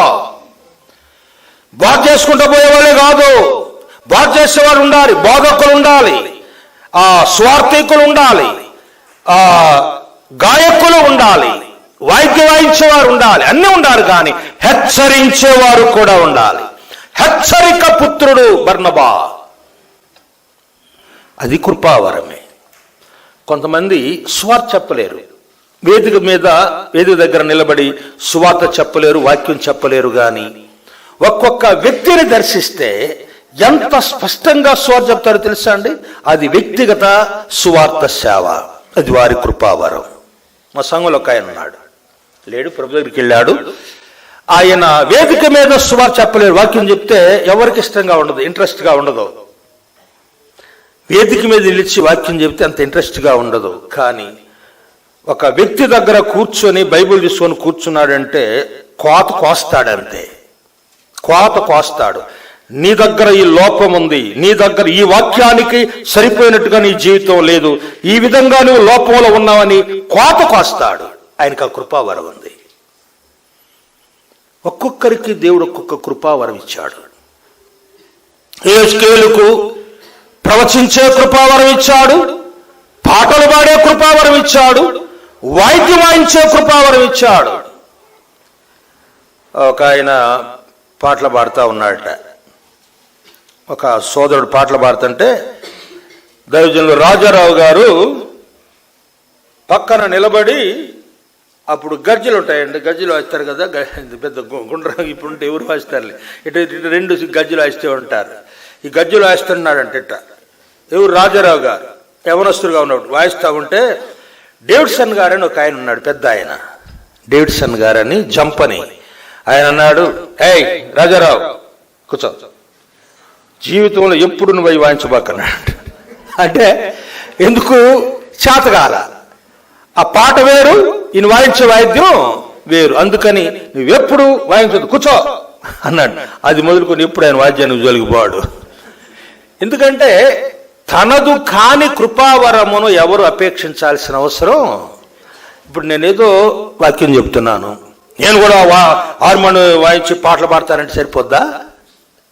[SPEAKER 1] బాగు చేసుకుంటూ పోయేవాళ్ళే కాదు, బాగు చేసేవారు ఉండాలి, బోధకులు ఉండాలి, స్వార్థికులు ఉండాలి, గాయకులు ఉండాలి, వాయిద్యం వాయించేవారు ఉండాలి, అన్నీ ఉండాలి. కానీ హెచ్చరించేవారు కూడా ఉండాలి. హెచ్చరిక పుత్రుడు బర్నబా, అది కృపావరమే. కొంతమంది సువార్త చెప్పలేరు, వేదిక దగ్గర నిలబడి సువార్త చెప్పలేరు, వాక్యం చెప్పలేరు. కానీ ఒక్కొక్క వ్యక్తిని దర్శిస్తే ఎంత స్పష్టంగా సువార్త చెప్తారో తెలుసా అండి? అది వ్యక్తిగత సువార్త సేవ, అది వారి కృపావరం. మా సంఘంలో ఒక ఆయన ఉన్నాడు, లేడు, ప్రభు దగ్గరికి వెళ్ళాడు. ఆయన వేదిక మీద సువార్త చెప్పలేరు, వాక్యం చెప్తే ఎవరికి ఇష్టంగా ఉండదు, ఇంట్రెస్ట్గా ఉండదు. వేదిక మీద నిలిచి వాక్యం చెప్తే అంత ఇంట్రెస్ట్గా ఉండదు. కానీ ఒక వ్యక్తి దగ్గర కూర్చొని బైబిల్ తీసుకొని కూర్చున్నాడంటే కోత కోస్తాడు. నీ దగ్గర ఈ లోపం ఉంది, నీ దగ్గర ఈ వాక్యానికి సరిపోయినట్టుగా నీ జీవితం లేదు, ఈ విధంగా నువ్వు లోపంలో ఉన్నావని కోత కోస్తాడు. ఆయనకు ఆ కృపావరం ఉంది. ఒక్కొక్కరికి దేవుడు ఒక్కొక్క కృపావరం ఇచ్చాడు. యెహెజ్కేలుకు ప్రవచించే కృపావరం ఇచ్చాడు, పాటలు పాడే కృపావరం ఇచ్చాడు, వాయిద్యం వాయించే కృపావరం ఇచ్చాడు. ఒక ఆయన పాటలు పాడుతూ ఉన్నాడట. ఒక సోదరుడు పాటలు పాడుతుంటే దైవజనులు రాజారావు గారు పక్కన నిలబడి, అప్పుడు గజ్జలు ఉంటాయండి, గజ్జలు వాయిస్తారు కదా, పెద్ద గుండ్ర, ఇప్పుడుంటే ఎవరు వాయిస్తారులే, ఇటు 2 గజ్జలు వాయిస్తూ ఉంటారు. ఈ గజ్జలు వాయిస్తున్నాడంటే ఎవరు? రాజారావు గారు యవనస్తుడుగా ఉన్నప్పుడు వాయిస్తూ ఉంటే డేవిడ్సన్ గారని ఒక ఆయన ఉన్నాడు, పెద్ద ఆయన, డేవిడ్సన్ గారని, జంపని. ఆయన అన్నాడు, ఏయ్ రాజారావు కూర్చో, జీవితంలో ఎప్పుడు నువ్వు అవి వాయించబాకన్నాడు. అంటే ఎందుకు? చేతగాల, ఆ పాట వేరు, ఈయన వాయించే వాయిద్యం వేరు, అందుకని నువ్వెప్పుడు వాయించదు, కూర్చో అన్నాడు. అది మొదలుకొని ఎప్పుడు ఆయన వాద్యానికి జొలిగిపోవాడు. ఎందుకంటే తనదు కాని కృపావరమును ఎవరు అపేక్షించాల్సిన అవసరం. ఇప్పుడు నేనేదో వాక్యం చెప్తున్నాను, నేను కూడా హార్మోని వాయించి పాటలు పాడతానంటే సరిపోద్దా?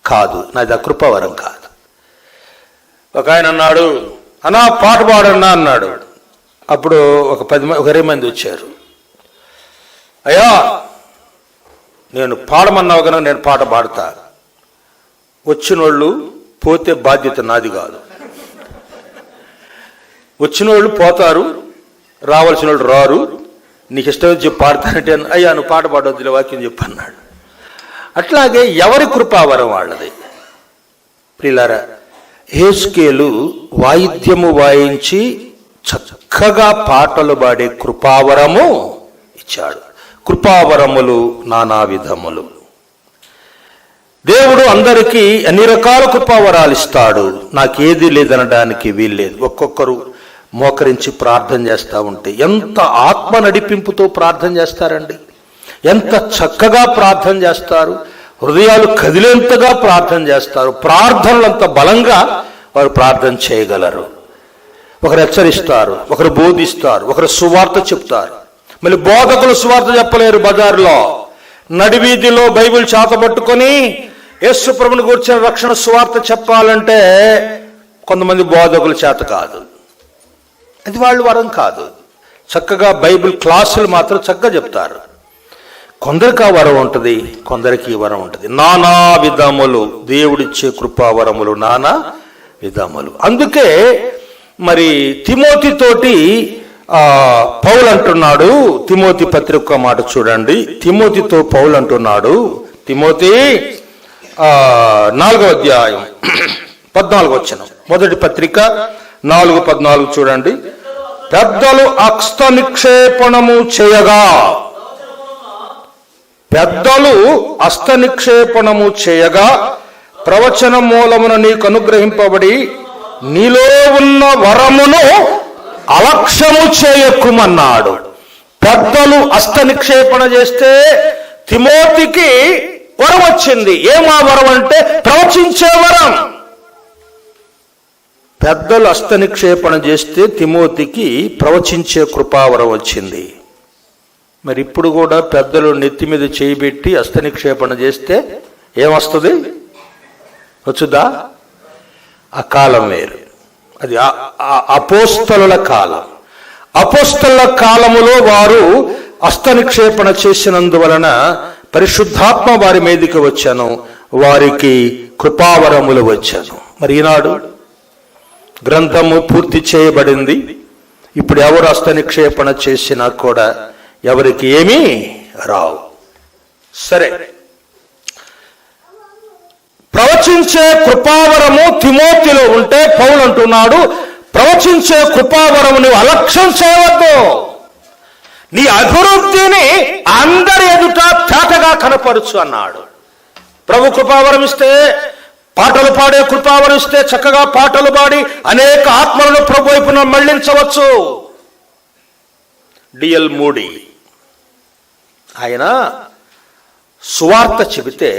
[SPEAKER 1] కాదు, నాది ఆ కృపావరం కాదు. ఒక ఆయన అన్నాడు, అన్నా పాట పాడన్నా అన్నాడు. అప్పుడు ఒక 20 మంది వచ్చారు. అయ్యా నేను పాడమన్నావు కనుక నేను పాట పాడతా, వచ్చిన వాళ్ళు పోతే బాధ్యత నాది కాదు. వచ్చిన వాళ్ళు పోతారు, రావాల్సిన వాళ్ళు రారు, నీకు ఇష్టం చెప్పి పాడతానంటే అయ్యా నువ్వు పాట పాడవద్దులే, వాక్యం చెప్పు అన్నాడు. అట్లాగే ఎవరి కృపావరం వాళ్ళది. ప్రియులారా, యెహెజ్కేలు వాయిద్యము వాయించి చక్కగా పాటలు పాడే కృపావరము ఇచ్చాడు. కృపావరములు నానా విధములు. దేవుడు అందరికీ అన్ని రకాల కృపావరాలు ఇస్తాడు. నాకేది లేదనడానికి వీల్లేదు. ఒక్కొక్కరు మోకరించి ప్రార్థన చేస్తూ ఉంటే ఎంత ఆత్మ నడిపింపుతో ప్రార్థన చేస్తారండి, ఎంత చక్కగా ప్రార్థన చేస్తారు, హృదయాలు కదిలేంతగా ప్రార్థన చేస్తారు. ప్రార్థనలు అంత బలంగా వారు ప్రార్థన చేయగలరు. ఒకరు హెచ్చరిస్తారు, ఒకరు బోధిస్తారు, ఒకరు సువార్త చెప్తారు. మళ్ళీ బోధకులు సువార్త చెప్పలేరు. బజారులో నడివీధిలో బైబిల్ చేతబట్టుకొని యేసు ప్రభువుని గురించిన రక్షణ సువార్త చెప్పాలంటే కొంతమంది బోధకుల చేత కాదు. అది వాళ్ళు వరం కాదు. చక్కగా బైబిల్ క్లాసులు మాత్రం చక్కగా చెప్తారు. కొందరికి ఆ వరం ఉంటుంది, కొందరికి ఈ వరం ఉంటుంది. నానా విధములు దేవుడిచ్చే కృపావరములు నానా విధములు. అందుకే మరి తిమోతితోటి పౌలు అంటున్నాడు, తిమోతి పత్రిక మాట చూడండి. తిమోతితో పౌలు అంటున్నాడు, తిమోతి 4వ అధ్యాయం 14వ వచనం, మొదటి పత్రిక 4:14 చూడండి. పెద్దలు హస్త నిక్షేపణము చేయగా, పెద్దలు హస్త నిక్షేపణము చేయగా ప్రవచన మూలమున నీకు అనుగ్రహింపబడి నీలో ఉన్న వరమును అలక్ష్యము చేయకుమన్నాడు. పెద్దలు హస్త నిక్షేపణ చేస్తే తిమోతికి వరం వచ్చింది. ఏమా వరం అంటే ప్రవచించే వరం. పెద్దలు హస్త నిక్షేపణ చేస్తే తిమోతికి ప్రవచించే కృపావరం వచ్చింది. మరి ఇప్పుడు కూడా పెద్దలు నెత్తి మీద చేయబెట్టి హస్త నిక్షేపణ చేస్తే ఏమొస్తుంది? వచ్చుదా? ఆ కాలం వేరు. అది అపోస్తలుల కాలం. అపోస్తలుల కాలములో వారు హస్త నిక్షేపణ చేసినందువలన పరిశుద్ధాత్మ వారి మీదకి వచ్చాను, వారికి కృపావరములు వచ్చాను. మరి ఈనాడు గ్రంథము పూర్తి చేయబడింది. ఇప్పుడు ఎవరు హస్త నిక్షేపణ చేసినా కూడా ఎవరికి ఏమీ రావు. సరే, ప్రవచించే కృపావరము తిమోతిలో ఉంటే పౌలు అంటున్నాడు, ప్రవచించే కృపావరము నువ్వు అలక్ష్యం చేయవద్దు. నీ అభివృద్ధిని అందరి ఎదుట తేటగా కనపరచు అన్నాడు. ప్రభు కృపావరం ఇస్తే, పాటలు పాడే కృపావరం ఇస్తే చక్కగా పాటలు పాడి అనేక ఆత్మలను ప్రభు వైపున మళ్లించవచ్చు. డిఎల్ మూడీ ఆయన సువార్త చెబితే,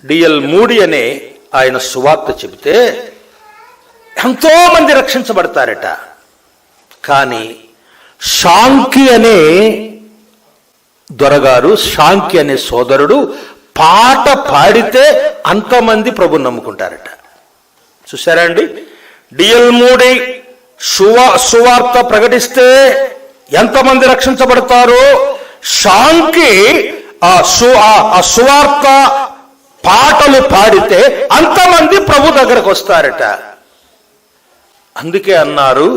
[SPEAKER 1] డిఎల్ మూడీ అనే ఆయన సువార్త చెబితే ఎంతో మంది రక్షించబడతారట. కానీ శాంకి అనే దొరగారు, శాంకి అనే సోదరుడు పాట పాడితే అంతమంది ప్రభు నమ్ముకుంటారట. చూసారా అండి? డిఎల్ మూడీ సువార్త ప్రకటిస్తే ఎంతమంది రక్షించబడతారో, శాంకి ఆ సువార్త పాటలు పాడితే అంతమంది ప్రభు దగ్గరకు వస్తారట. అందుకే అన్నారు,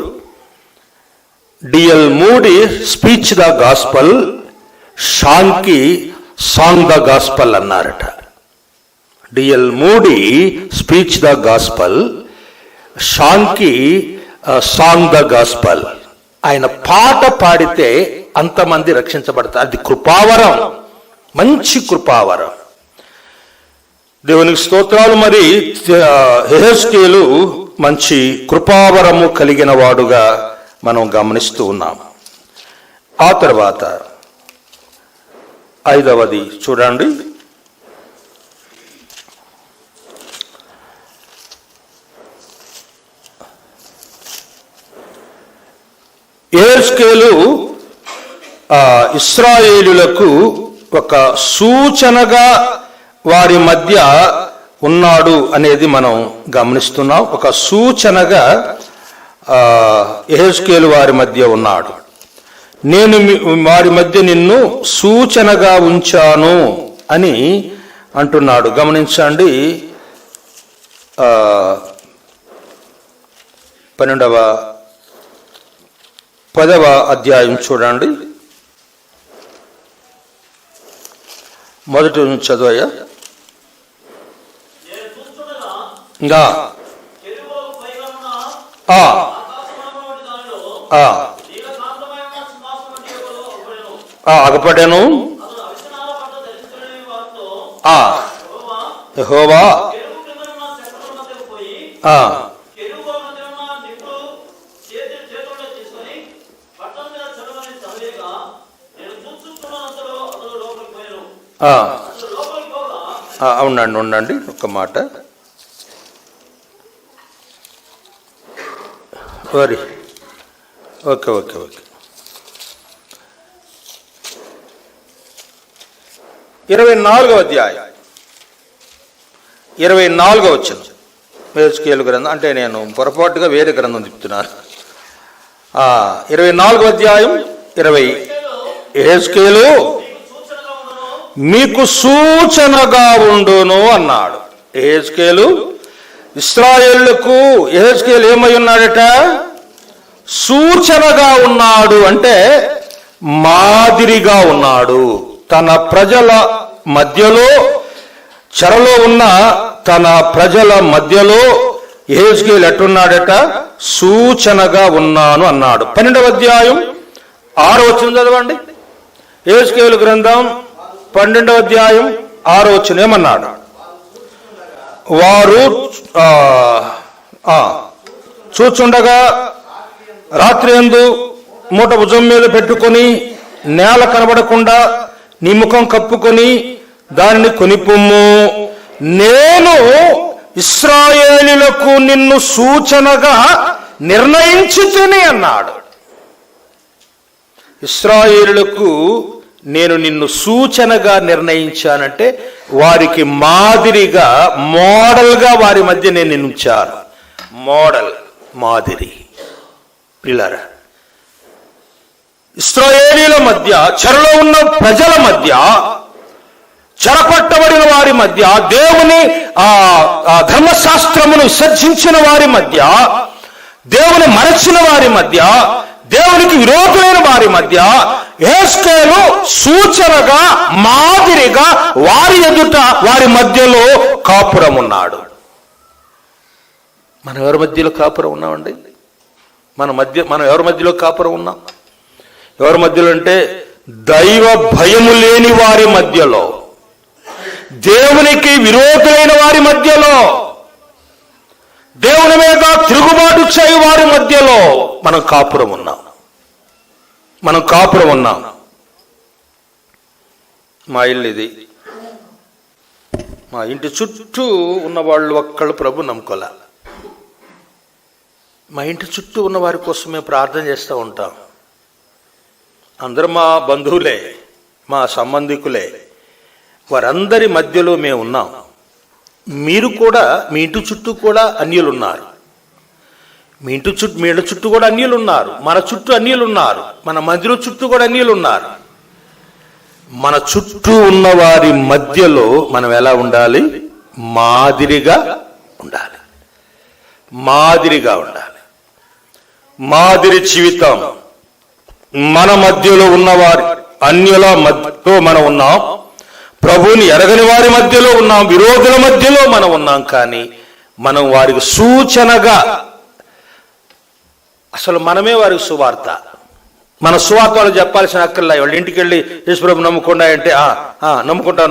[SPEAKER 1] DL Moody speech the gospel, Sankey song the gospel అన్నారట. DL Moody speech the gospel, Sankey song the gospel. ఆయన పాట పాడితే అంతమంది రక్షించబడతారు. అది కృపావరం, మంచి కృపావరం. దేవునికి స్తోత్రాలు. మరి యెహెజ్కేలు మంచి కృపావరము కలిగిన వాడుగా మనం గమనిస్తూ ఉన్నాం. ఆ తర్వాత 5వది చూడండి. యెహెజ్కేలు ఇశ్రాయేలులకు ఒక సూచనగా వారి మధ్య ఉన్నాడు అనేది మనం గమనిస్తున్నాం. ఒక సూచనగా యెహెజ్కేలు వారి మధ్య ఉన్నాడు. నేను వారి మధ్య నిన్ను సూచనగా ఉంచాను అని అంటున్నాడు. గమనించండి, 10వ అధ్యాయం చూడండి. మొదటి నుంచి చదువయ్యా. ఇంకా అగపడాను. యెహోవా ఉండండి ఒక మాట. ఓకే 24వ అధ్యాయం 24వ వచనం యెహెజ్కేలు గ్రంథం. అంటే నేను పొరపాటుగా వేరే గ్రంథం చెప్తున్నాను. 24వ అధ్యాయం 20. యెహెజ్కేలు మీకు సూచనగా ఉండును అన్నాడు. యెహెజ్కేలు ఇశ్రాయేలుకు యెహెజ్కేలు ఏమై ఉన్నాడట? సూచనగా ఉన్నాడు. అంటే మాదిరిగా ఉన్నాడు. తన ప్రజల మధ్యలో, చెరలో ఉన్న తన ప్రజల మధ్యలో యెహెజ్కేలు ఎట్టున్నాడట? సూచనగా ఉన్నాను అన్నాడు. 12వ అధ్యాయం 6వ వచనం చదవండి. యెహెజ్కేలు గ్రంథం 12వ అధ్యాయం 6వ వచనం ఏమన్నాడు? వారు చూచుండగా రాత్రియందు మూట భుజం మీద పెట్టుకొని నేల కనబడకుండా నీ ముఖం కప్పుకొని దానిని కొనిపొమ్ము. నేను ఇశ్రాయేలీయులకు నిన్ను సూచనగా నిర్ణయించుచుని అన్నాడు. ఇశ్రాయేలీయులకు నేను నిన్ను సూచనగా నిర్ణయించానంటే వారికి మాదిరిగా, మోడల్గా వారి మధ్య నేను నిన్ను ఉంచాను. మోడల్, మాదిరి. పిల్లరా, ఇశ్రాయేలీయుల మధ్య, చెరలో ఉన్న ప్రజల మధ్య, చెరపట్టబడిన వారి మధ్య, దేవుని ధర్మశాస్త్రమును విసర్జించిన వారి మధ్య, దేవుని మరచిన వారి మధ్య, దేవునికి విరోధమైన వారి మధ్య యెహెజ్కేలు సూచనగా, మాదిరిగా వారి ఎదుట, వారి మధ్యలో కాపురం ఉన్నాడు. మనం ఎవరి మధ్యలో కాపురం ఉన్నామండి? మనం ఎవరి మధ్యలో కాపురం ఉన్నాం? ఎవరి మధ్యలో అంటే దైవ భయము లేని వారి మధ్యలో, దేవునికి విరోధమైన వారి మధ్యలో, దేవుని మీద తిరుగుబాటు చేయ వారి మధ్యలో మనం కాపురం ఉన్నాం. మా ఇల్లు ఇది. మా ఇంటి చుట్టూ ఉన్న వాళ్ళు ఒక్కళ్ళు ప్రభు నమ్ముకోలే. మా ఇంటి చుట్టూ ఉన్న వారి కోసం మేము ప్రార్థన చేస్తూ ఉంటాం. అందరూ మా బంధువులే, మా సంబంధికులే. వారందరి మధ్యలో మేము ఉన్నాం. మీరు కూడా మీ ఇంటి చుట్టూ కూడా అన్యులు ఉన్నారు. మీ ఇళ్ళ చుట్టూ కూడా అన్యులు ఉన్నారు. మన చుట్టూ అన్యులు ఉన్నారు. మన మందిరం చుట్టూ కూడా అన్యులు ఉన్నారు. మన చుట్టూ ఉన్న వారి మధ్యలో మనం ఎలా ఉండాలి? మాదిరిగా ఉండాలి. మాదిరి జీవితం. మన మధ్యలో ఉన్నవారి, అన్యుల మధ్యలో మనం ఉన్నాం. ప్రభువుని ఎరగని వారి మధ్యలో ఉన్నాం. విరోధుల మధ్యలో మనం ఉన్నాం. కానీ మనం వారికి సూచనగా, అసలు మనమే వారికి సువార్త. మన సువార్త వాళ్ళు చెప్పాల్సిన అక్కర్లా. వాళ్ళ ఇంటికి వెళ్ళి యేసుప్రభు నమ్ముకుండా అంటే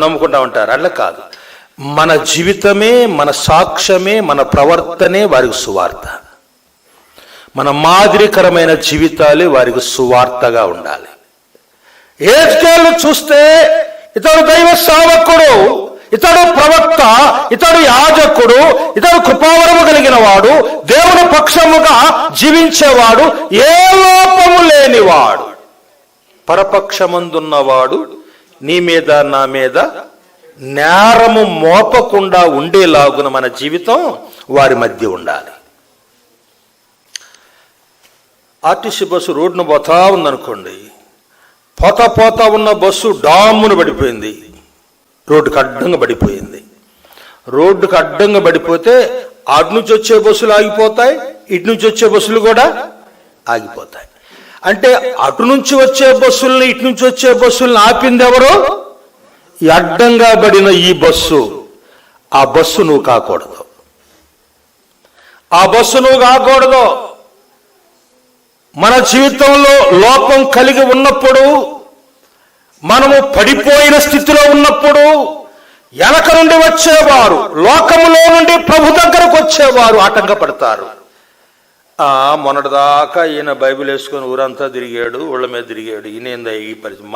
[SPEAKER 1] నమ్ముకుంటా ఉంటారు. అట్లా కాదు. మన జీవితమే, మన సాక్ష్యమే, మన ప్రవర్తనే వారికి సువార్త. మన మాదిరికరమైన జీవితాలే వారికి సువార్తగా ఉండాలి. యెహెజ్కేలు చూస్తే ఇతడు దైవ సేవకుడు, ఇతడు ప్రవక్త, ఇతడు యాజకుడు, ఇతడు కృపావరము కలిగిన వాడు, దేవుని పక్షముగా జీవించేవాడు, ఏ లోపము లేనివాడు, పరపక్షమందున్నవాడు, నీ మీద నా మీద నేరము మోపకుండా ఉండేలాగున మన జీవితం వారి మధ్య ఉండాలి. ఆర్టీసీ బస్సు రోడ్డును పోతా ఉందనుకోండి. పోతా ఉన్న బస్సు డామ్మును పడిపోయింది. రోడ్డుకు అడ్డంగా పడిపోతే అటు నుంచి వచ్చే బస్సులు ఆగిపోతాయి, ఇటు నుంచి వచ్చే బస్సులు కూడా ఆగిపోతాయి. అంటే అటు నుంచి వచ్చే బస్సుల్ని, ఇటు నుంచి వచ్చే బస్సుల్ని ఆపింది ఎవరు? ఈ అడ్డంగా పడిన ఈ బస్సు. ఆ బస్సు నువ్వు కాకూడదు. మన జీవితంలో లోపం కలిగి ఉన్నప్పుడు, మనము పడిపోయిన స్థితిలో ఉన్నప్పుడు, వెనక నుండి వచ్చేవారు, లోకములో నుండి ప్రభు దగ్గరకు వచ్చేవారు ఆటంకపడతారు. మొన్నటిదాకా ఈయన బైబిల్ వేసుకొని ఊరంతా తిరిగాడు, ఊళ్ళ మీద తిరిగాడు, ఈయన ఈ పరిస్థితి,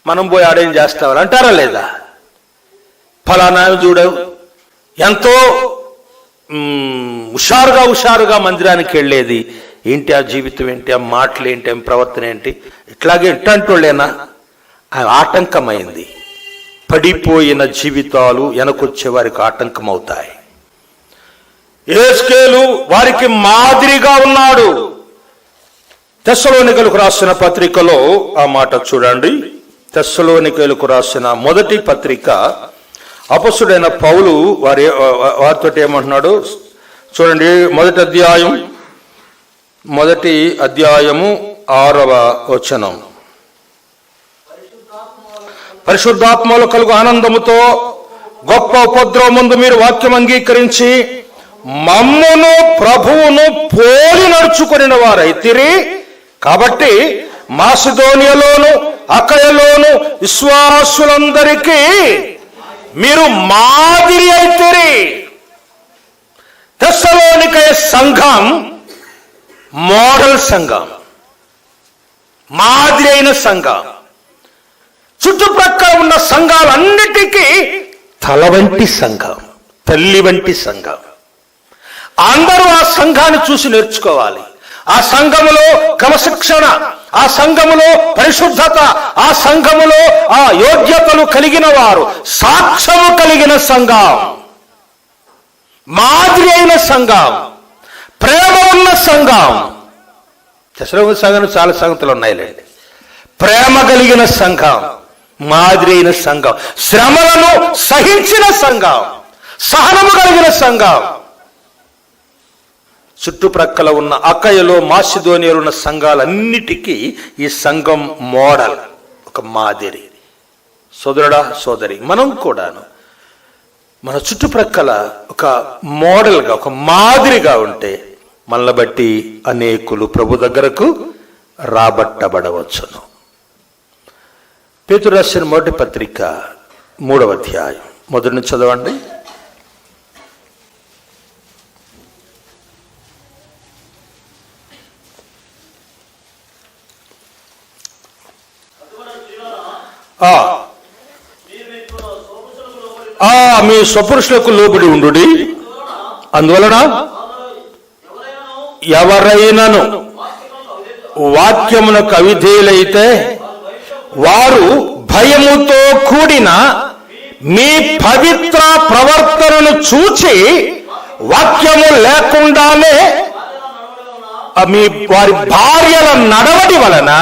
[SPEAKER 1] మనం పోయి ఆడేం చేస్తామని అంటారా లేదా? ఫలానా చూడవు ఎంతో హుషారుగా మందిరానికి వెళ్ళేది, ఏంటి ఆ జీవితం ఏంటి, ఆ మాటలు ఏంటి, ఆ ప్రవర్తన ఏంటి, ఇట్లాగే ఇట్టంటోళ్ళేనా? ఆటంకమైంది. పడిపోయిన జీవితాలు వెనకొచ్చే వారికి ఆటంకం అవుతాయి. యెహెజ్కేలు వారికి మాదిరిగా ఉన్నాడు. తెస్సలోనికలకు రాసిన పత్రికలో ఆ మాట చూడండి. తెస్సలోనికలకు రాసిన మొదటి పత్రిక అపొస్తలుడైన పౌలు వారితో ఏమంటున్నాడు చూడండి. మొదటి అధ్యాయము 6వ వచనం. పరిశుద్ధాత్మలో కలుగు ఆనందముతో గొప్ప ఉపద్రవం ముందు మీరు వాక్యం అంగీకరించి మమ్మును ప్రభువును పోలి నడుచుకుని వారైతిరి. కాబట్టి మాసిదోనియలోను అకయలోను విశ్వాసులందరికీ మీరు మాదిరి అయితిరి. తెస్సలోనికయ సంఘం మోడల్ సంఘం, మాదిరి అయిన సంఘం. చుట్టుప్రక్కల ఉన్న సంఘాలన్నిటికీ తల వంటి సంఘం, తల్లి వంటి సంఘం. అందరూ ఆ సంఘాన్ని చూసి నేర్చుకోవాలి. ఆ సంఘములో క్రమశిక్షణ, ఆ సంఘములో పరిశుద్ధత, ఆ సంఘములో ఆ యోగ్యతలు కలిగిన వారు, సాక్ష్యము కలిగిన సంఘం, మాదిరి అయిన సంఘం, ప్రేమ ఉన్న సంఘం. తెస్సలోనిక సంఘంలో చాలా సంగతులు ఉన్నాయిలేండి. ప్రేమ కలిగిన సంఘం, మాదిరి అయిన సంఘం, శ్రమలను సహించిన సంఘం, సహనము కలిగిన సంఘం. చుట్టుప్రక్కల ఉన్న అకయలో మాసిదోనియలో ఉన్న సంఘాలన్నిటికీ ఈ సంఘం మోడల్, ఒక మాదిరి. సోదరుడా సోదరి, మనం కూడాను మన చుట్టుప్రక్కల ఒక మోడల్గా, ఒక మాదిరిగా ఉంటే మనల్ని బట్టి అనేకులు ప్రభు దగ్గరకు రాబట్టబడవచ్చును. పేతురు రాసిన మొదటి పత్రిక 3వ అధ్యాయం మొదటి నుంచి చదవండి. మీ స్వపురుషులకు లోబడి ఉండుడి. అందువలన ఎవరైనాను వాక్యమునకు అవిధేయులైతే వారు భయముతో కూడిన మీ పవిత్ర ప్రవర్తనను చూచి వాక్యము లేకుండానే మీ వారి భార్యల నడవడి వలన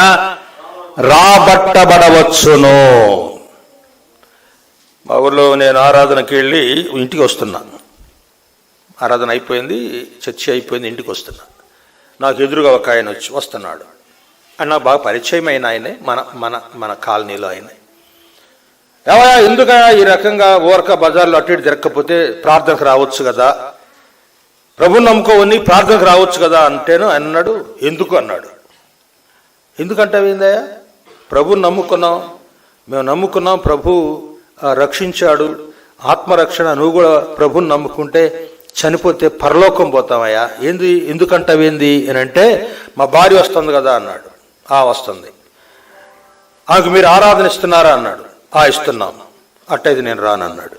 [SPEAKER 1] రాబట్టబడవచ్చును. మా ఊర్లో నేను ఆరాధనకి వెళ్ళి ఇంటికి వస్తున్నాను. ఆరాధన అయిపోయింది, చర్చి అయిపోయింది, ఇంటికి వస్తున్నా. నాకు ఎదురుగా ఒక ఆయన వస్తున్నాడు. అని నాకు బాగా పరిచయం అయిన ఆయనే, మన కాలనీలో ఆయన. ఏవయ్యా ఎందుకు ఈ రకంగా ఓరక బజార్లో అటు ఇటు తిరగకపోతే ప్రార్థనకు రావచ్చు కదా, ప్రభుని నమ్ముకోవని ప్రార్థనకు రావచ్చు కదా అంటేను అన్నాడు. ఎందుకు అన్నాడు. ఎందుకంటావేందయ్యా, ప్రభుని నమ్ముకున్నాం, మేము నమ్ముకున్నాం, ప్రభు రక్షించాడు, ఆత్మరక్షణ. నువ్వు కూడా ప్రభుని నమ్ముకుంటే చనిపోతే పరలోకం పోతామయ్యా, ఎందుకంటావేంది అని అంటే, మా భార్య వస్తుంది కదా అన్నాడు. వస్తుంది. ఆమెకు మీరు ఆరాధన ఇస్తున్నారా అన్నాడు. ఇస్తున్నాం. అట్టయితే నేను రానన్నాడు.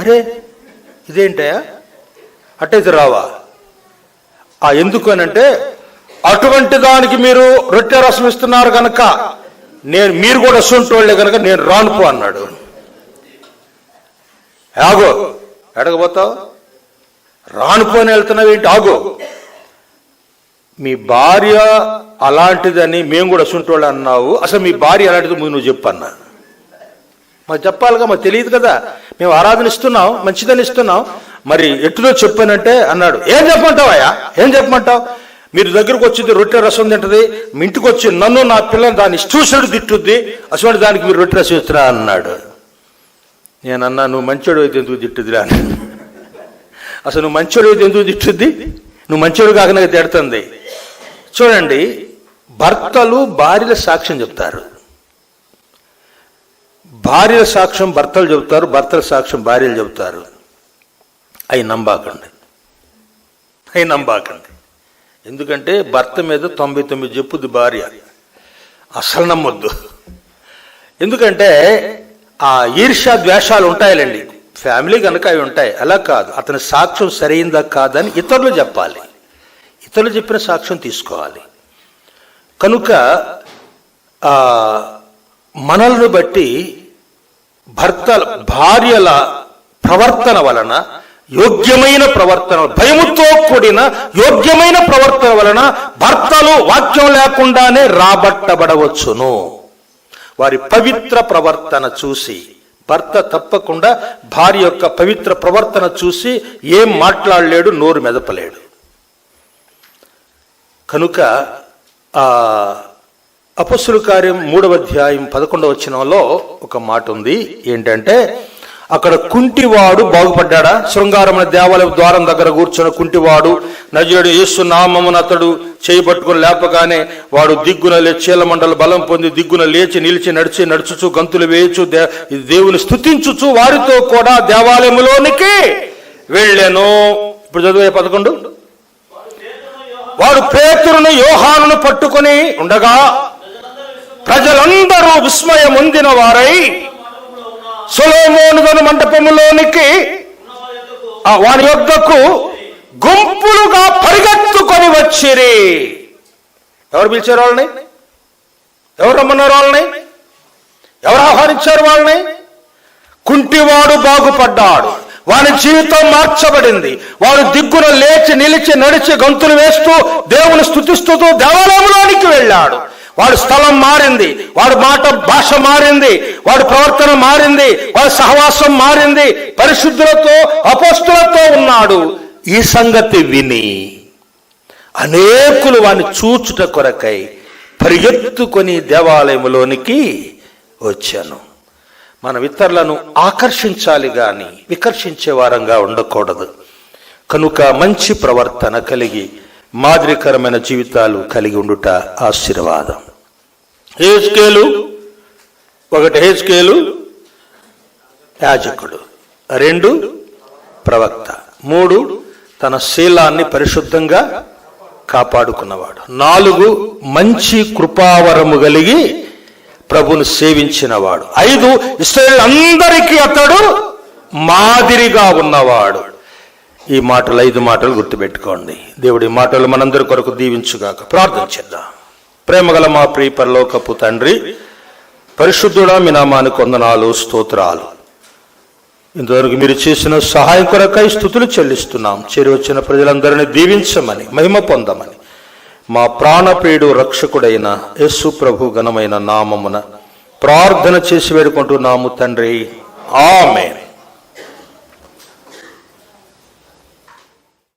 [SPEAKER 1] అరే ఇదేంటయ్యా, అట్టయితే రావా? ఎందుకు అని అంటే, అటువంటి దానికి మీరు రొట్టె రసం ఇస్తున్నారు కనుక మీరు కూడా అసుంటోళ్లే కనుక నేను రానుపో అన్నాడు. ఆగో, ఎడకపోతావు, రానుపోని వెళ్తున్నావు ఏంటి, ఆగో. మీ భార్య అలాంటిదని మేము కూడా అసుంటోళ్ళు అన్నావు, అసలు మీ భార్య అలాంటిది ముందు నువ్వు చెప్పు అన్నా. మాకు చెప్పాలిగా, మాకు తెలియదు కదా, మేము ఆరాధన ఇస్తున్నాం, మంచిదని ఇస్తున్నాం, మరి ఎట్టుదో చెప్పానంటే అన్నాడు. ఏం చెప్పమంటావయ్యా, ఏం చెప్పమంటావు? మీరు దగ్గరకు వచ్చింది రొట్టె రసం తింటది, మీ ఇంటికి వచ్చి నన్ను నా పిల్లలు దాన్ని ఇష్టూసుడు తిట్టుద్ది, అసలు దానికి మీరు రొట్టె రసం ఇస్తున్నా అన్నాడు. నేనన్నా, నువ్వు మంచోడు అయితే ఎందుకు తిట్టుద్దిరా? అసలు నువ్వు మంచోడు అయితే ఎందుకు తిట్టుద్ది? నువ్వు మంచోడు కాకనే తిడుతుంది. చూడండి, భర్తలు భార్యల సాక్ష్యం చెప్తారు. భార్యల సాక్ష్యం భర్తలు చెబుతారు, భర్తల సాక్ష్యం భార్యలు చెబుతారు. అవి నమ్మాకండి. ఎందుకంటే భర్త మీద 99 చెప్పుద్ది భార్య, అసలు నమ్మొద్దు. ఎందుకంటే ఆ ఈర్ష్య ద్వేషాలు ఉంటాయిలేండి, ఫ్యామిలీ కనుక అవి ఉంటాయి. అలా కాదు, అతని సాక్ష్యం సరైందా కాదని ఇతరులు చెప్పాలి, ఇతరులు చెప్పిన సాక్ష్యం తీసుకోవాలి. కనుక మనల్ని బట్టి భార్యల ప్రవర్తన వలన, యోగ్యమైన ప్రవర్తన, భయముతో కూడిన యోగ్యమైన ప్రవర్తన వలన భర్తలు వాక్యం లేకుండానే రాబట్టబడవచ్చును. వారి పవిత్ర ప్రవర్తన చూసి భర్త తప్పకుండా భార్య యొక్క పవిత్ర ప్రవర్తన చూసి ఏం మాట్లాడలేడు, నోరు మెదపలేడు. కనుక అపొస్తలుల కార్యం 3వ అధ్యాయం 11వ వచనంలో ఒక మాట ఉంది. ఏంటంటే, అక్కడ కుంటివాడు బాగుపడ్డా. శృంగారమైన దేవాలయ ద్వారం దగ్గర కూర్చున్న కుంటివాడు, నజరేయుడు యేసు నామమున అతడు చేయబట్టుకుని లేపగానే వాడు దిగ్గున చీల మండల బలం పొంది దిగ్గున లేచి నిలిచి నడుచుచు గంతులు వేయచు దేవుని స్తుతించుచు వారితో కూడా దేవాలయములోనికి వెళ్ళెను. ఇప్పుడు చదివే 11. వాడు పేతురును యోహానును పట్టుకుని ఉండగా ప్రజలందరూ విస్మయం పొందిన వారై సొలొమోను మంటపములోనికి వారి యొద్దకు గుంపులుగా పరిగెత్తుకొని వచ్చిరి. ఎవరు పిలిచారు వాళ్ళని? ఎవరు రమ్మన్నారు వాళ్ళని? ఎవరు ఆహ్వానించారు వాళ్ళని? కుంటివాడు బాగుపడ్డాడు, వాని జీవితం మార్చబడింది. వాడు దిగ్గున లేచి నిలిచి నడిచి గంతులు వేస్తూ దేవుని స్తుతిస్తూ దేవాలయంలోనికి వెళ్ళాడు. వాడి స్థలం మారింది, వాడి భాష మారింది, వాడి ప్రవర్తన మారింది, వాడి సహవాసం మారింది, పరిశుద్ధులతో అపోస్తులతో ఉన్నాడు. ఈ సంగతి విని అనేకులు వాడిని చూచుట కొరకై పరిగెత్తుకొని దేవాలయంలోనికి వచ్చాను. మనం ఇతరులను ఆకర్షించాలి గాని వికర్షించే వారంగా ఉండకూడదు. కనుక మంచి ప్రవర్తన కలిగి మాదిరికరమైన జీవితాలు కలిగి ఉండుట ఆశీర్వాదం. హెజ్కేలు 1 హెజ్కేలు యాజకుడు, 2 ప్రవక్త, 3 తన శీలాన్ని పరిశుద్ధంగా కాపాడుకున్నవాడు, 4 మంచి కృపావరము కలిగి ప్రభుని సేవించినవాడు, 5 ఇశ్రాయేలు అందరికీ అతడు మాదిరిగా ఉన్నవాడు. ఈ మాటలు 5 మాటలు గుర్తుపెట్టుకోండి. దేవుడి మాటలు మనందరి కొరకు దీవించుగాక. ప్రార్థన చేద్దాం. ప్రేమగల మా ప్రియ పరలోకపు తండ్రి, పరిశుద్ధుడా, మీ నామానికి వందనాలు, స్తోత్రాలు. ఇంతవరకు మీరు చేసిన సహాయం కొరకై స్తుతులు చెల్లిస్తున్నాం. చేరి వచ్చిన ప్రజలందరినీ దీవించమని, మహిమ పొందమని మా ప్రాణప్రియుడు రక్షకుడైన యేసు ప్రభు ఘనమైన నామమున ప్రార్థన చేసి వేడుకుంటున్నాము తండ్రి. ఆమేన్.